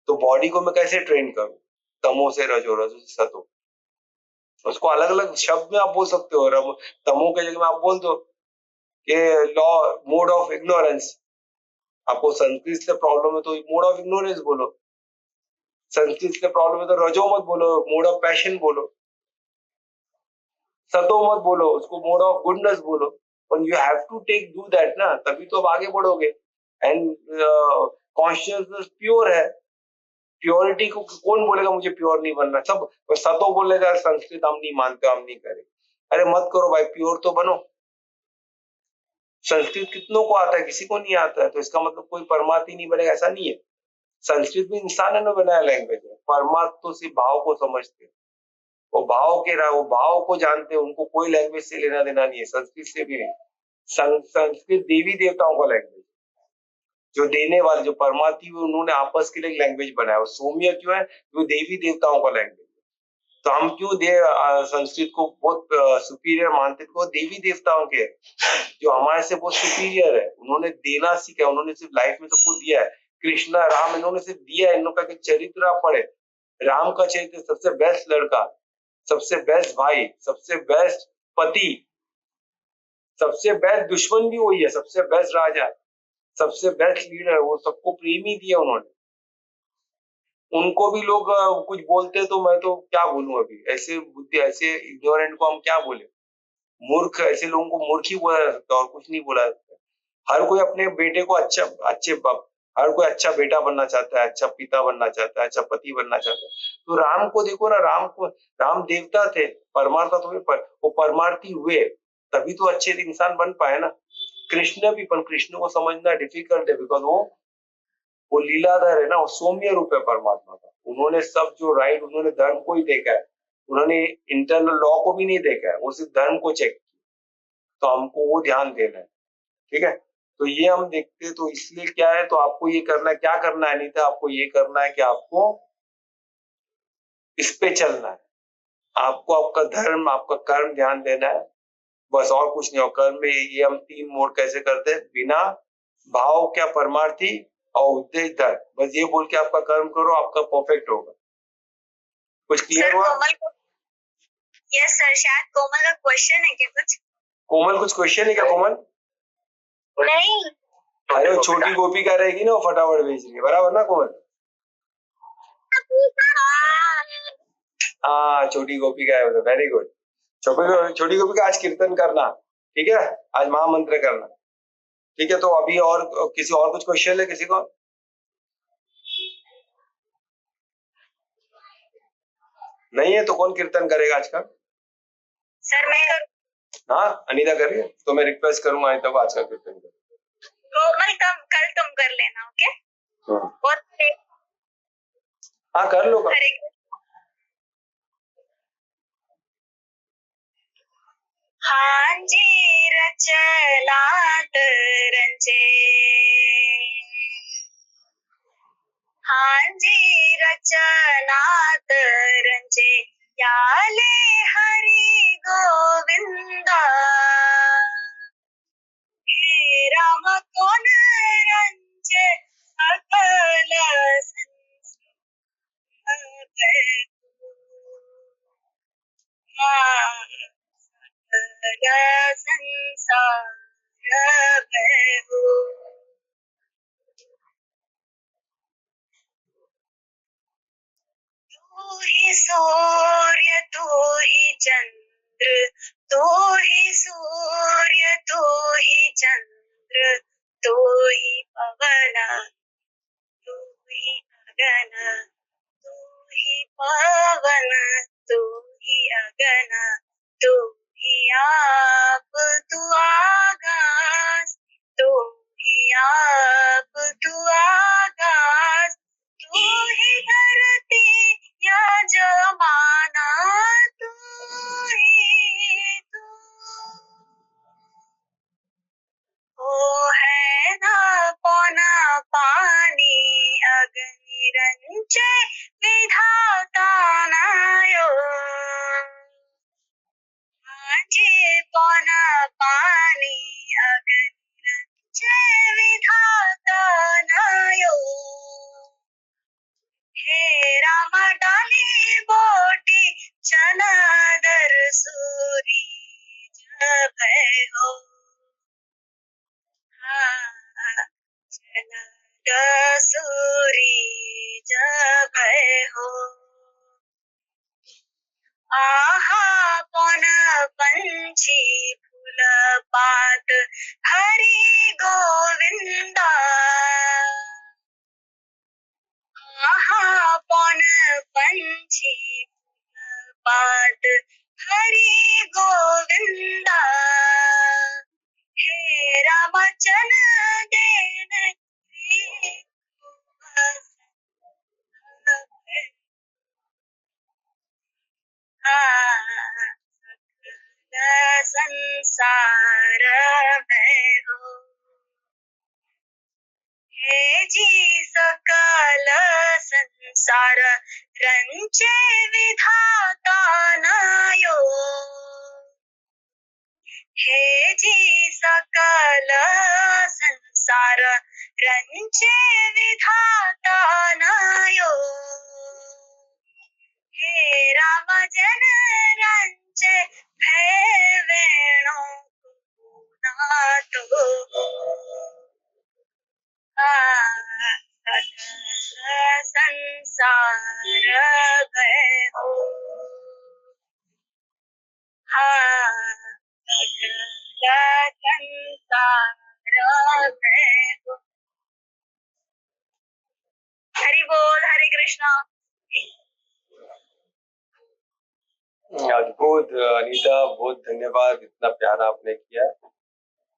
तो बॉडी को मैं कैसे ट्रेन करूं? तमो से रजो, रजो से सतो। उसको अलग अलग शब्द में आप बोल सकते हो। तमो के जगह में आप बोल दो कि लॉ, मोड ऑफ इग्नोरेंस। आपको संस्कृत से प्रॉब्लम है तो मोड ऑफ इग्नोरेंस बोलो। संस्कृत से प्रॉब्लम है तो रजो मत बोलो, मोड ऑफ पैशन बोलो। सतो मत बोलो, उसको मोड ऑफ गुडनेस बोलो। और you have to take do that ना, तभी तो आप आगे बढ़ोगे। एंड कॉन्शियसनेस प्योर है। प्योरिटी को कौन बोलेगा मुझे प्योर नहीं बनना? सब सतो बोलेगा संस्कृत हम नहीं मानते, हम नहीं करें। अरे मत करो भाई, प्योर तो बनो। संस्कृत कितनों को आता है? किसी को नहीं आता है, तो इसका मतलब कोई परमात्मा नहीं बनेगा, ऐसा नहीं है। संस्कृत भी इंसान ने बनाया लैंग्वेज है। परमात्मा तो सिर्फ भाव को समझते, वो भाव के रहा, वो भाव को जानते, उनको कोई लैंग्वेज से लेना देना नहीं है, संस्कृत से भी नहीं। संस्कृत देवी देवताओं का लैंग्वेज, जो देने वाले, जो परमात्मा, उन्होंने आपस के लिए लैंग्वेज बनाया। वो सौम्य क्यों है? वो देवी देवताओं का लैंग्वेज। तो हम क्यों संस्कृत को बहुत सुपीरियर मानते? तो देवी देवताओं के जो हमारे से बहुत सुपीरियर है, उन्होंने देना सीखा, उन्होंने सिर्फ लाइफ में सबको दिया है। कृष्णा, राम, इन्होंने सिर्फ दिया है। इन्होंने का चरित्र आप पढ़े, राम का चरित्र, सबसे बेस्ट लड़का, सबसे बेस्ट भाई, सबसे बेस्ट पति, सबसे बेस्ट दुश्मन भी वही है, सबसे बेस्ट राजा, सबसे बेस्ट लीडर, वो सबको प्रेम ही दिया उन्होंने। उनको भी लोग कुछ बोलते तो मैं तो क्या बोलूं? अभी ऐसे बुद्धि, ऐसे इग्नोरेंट को हम क्या बोले? मूर्ख, ऐसे लोगों को मूर्ख ही बोला जा सकता है, और कुछ नहीं बोला जा सकता। हर कोई अपने बेटे को अच्छा, अच्छे बाप, हर कोई अच्छा बेटा बनना चाहता है, अच्छा पिता बनना चाहता है, अच्छा पति बनना चाहता है। तो राम को देखो ना, राम को, राम देवता थे, परमार्थ तो वो परमार्थी हुए, तभी तो अच्छे इंसान बन पाए ना। कृष्ण भी, पर कृष्ण को समझना डिफिकल्ट है, बिकॉज वो लीलाधर है ना, वो सौम्य रूप है परमात्मा का। उन्होंने सब जो राइट, उन्होंने धर्म को ही देखा है, उन्होंने इंटरनल लॉ को भी नहीं देखा है, वो सिर्फ धर्म को चेक किया। तो हमको वो ध्यान देना है, ठीक है? तो ये हम देखते, तो इसलिए क्या है, तो आपको ये करना है, क्या करना है? नहीं था आपको ये करना है कि आपको इस पे चलना है। आपको आपका धर्म, आपका कर्म ध्यान देना है, बस, और कुछ नहीं। और कर्म में ये हम 3 मोड कैसे करते हैं? बिना भाव, क्या परमार्थी और उद्देश्य धर्म, बस ये बोल के आपका कर्म करो, आपका परफेक्ट होगा। कुछ क्लियर हुआ? यस सर, शायद कोमल का क्वेश्चन है क्या कुछ? कोमल कुछ क्वेश्चन है क्या कोमल? नहीं, अरे वो छोटी गोपिका रहेगी ना, वो फटाफट भेज रही है, बराबर ना कोमल? हाँ छोटी गोपिका है, वेरी गुड। छोटी गोपिका आज कीर्तन करना, ठीक है? आज महामंत्र करना, ठीक है? तो अभी और किसी और कुछ क्वेश्चन है किसी को? नहीं है तो कौन कीर्तन करेगा आज का? सर मैं हाँ अनीता कर रही है, तो मैं रिक्वेस्ट करूंगा अनीता को आज का कीर्तन कर। कोमल कल तुम कर लेना, ओके? और हाँ कर लो। हाँ जी रचलात रंजे, हाँ जी रचनात रंजे, याले हरि गोविंदा, हे राम कौन रंजे सकल संसार भयो। तू ही सूर्य तू ही चंद्र, तू ही सूर्य तू ही चंद्र, तू ही पवन तू ही अगन, तू ही पवन तू ही अगन, तू ही आप तू आकाश, तू ही आप तू आकाश, तू ही धरती या जमाना, तू ही तू ओ है ना पौना पानी अग्नि रंचे विधाता नायो, आजे पौना पानी अग्नि रंचे विधाता नायो, हे राम डाली बोटी चनादर सूरी जय हो, सूरी जब हो, आहा पौन पंछी फूल पात हरि गोविंदा, आहा पौन पंछी फूल पात हरि गोविंदा, हे रामचन देन संसार में हो, हे जी सकल संसार रंचे विधाता नायो, हे जी सकल संसार रंचे विधाता नायो, हे राम जन रंचे भय वेणु नातो, संसार भय हो, हरि बोल, हरे कृष्णा। अद्भुत अनीता, बहुत धन्यवाद, इतना प्यारा आपने किया,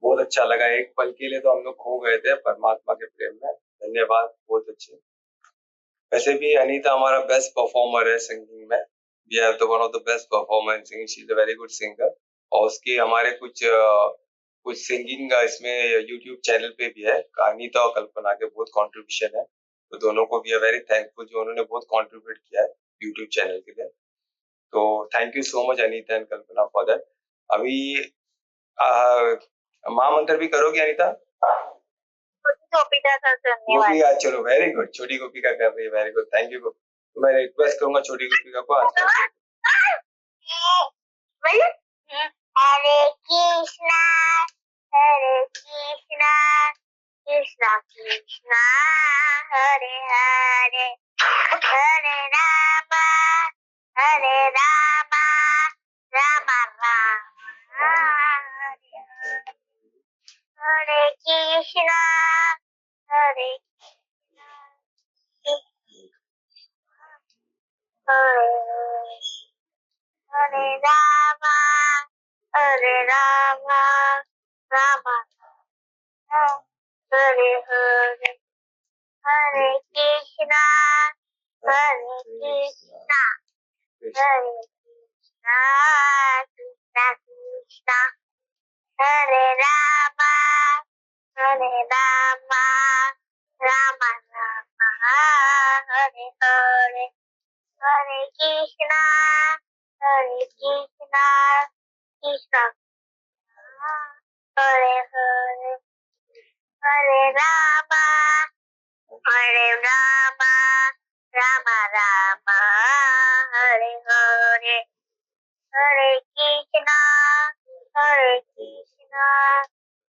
बहुत अच्छा लगा। एक पल के लिए तो हम लोग खो गए थे परमात्मा के प्रेम में। धन्यवाद, बहुत अच्छे। वैसे भी अनीता हमारा बेस्ट परफॉर्मर है सिंगिंग में। We have the one of the best performer in singing, she is a very good singer. और उसकी हमारे कुछ सिंगिंग इसमें यूट्यूब चैनल पे भी है। अनीता और कल्पना के बहुत कंट्रीब्यूशन है, तो दोनों को वी आर वेरी थैंकफुल जो उन्होंने बहुत कंट्रीब्यूट किया है यूट्यूब चैनल के लिए। तो thank you so much Anita and Kalpana for that. अभी महामंत्र भी करोगे अनीता? गोपिका का गोपिका, चलो वेरी गुड, छोटी गोपिका कर रही है, वेरी गुड, थैंक यू। तो मैं रिक्वेस्ट करूंगा छोटी गोपिका को आज हरे कृष्णा हरे कृष्णा कृष्णा कृष्णा हरे हरे हरे राम राम राम हरे हरे कृष्णा हरे हरे राम राम हरे हरे हरे कृष्णा कृष्णा कृष्णा कृष्णा हरे राम राम हरे हरे हरे कृष्णा कृष्णा हरे हरे हरे राम राम राम हरे हरे हरे कृष्णा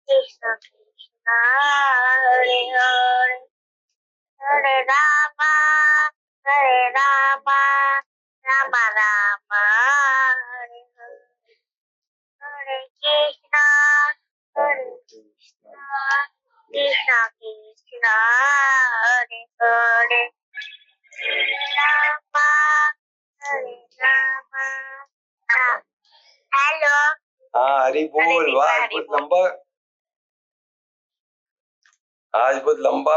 कृष्णा कृष्णा हरे हरे हरे राम राम राम हरे हरे हरे कृष्णा कृष्णा कृष्णा हरे हरे राम हरे राम हेलो। हाँ हरी बोल। वाह बहुत लंबा, आज बहुत लंबा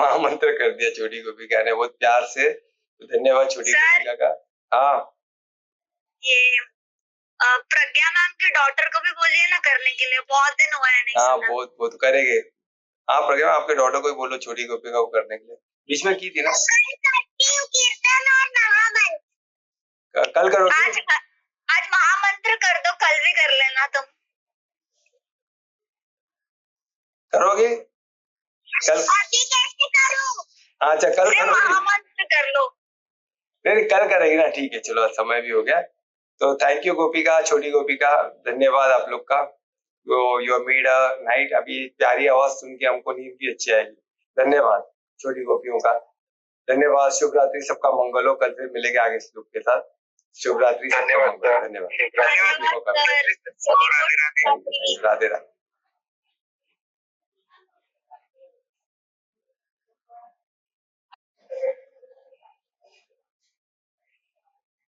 महामंत्र कर दिया छोटी गोपिका ने, बहुत प्यार से। तो धन्यवाद छोटी गोपिका का। हाँ ये प्रज्ञा मैम की डॉटर को भी बोलिए ना करने के लिए, बहुत दिन हुआ है नहीं हाँ सुना। बहुत बहुत करेंगे। हाँ प्रज्ञा आपके डॉटर को भी बोलो छोटी गोपिका को करने के लिए, बीच में की थी ना। कीर्तन और महामंत्र कल करो। आज महामंत्र कर दो, कल भी कर लेना तुम। करोगे कल? अभी कैसे करूं? अच्छा कल करोगे? महामंत्र कर लो। नहीं कल करेगी ना, ठीक है चलो समय भी हो गया। तो थैंक यू गोपिका, छोटी गोपिका, धन्यवाद आप लोग का। You made a night. अभी प्यारी आवाज सुन के हमको नींद भी अच्छी आएगी। धन्यवाद छोटी गोपियों का, धन्यवाद। शुभ रात्रि, सबका मंगल हो। कल फिर मिलेंगे आगे श्लोक के साथ। शुभ रात्रि, सबका मंगल। धन्यवाद। राधे राधे।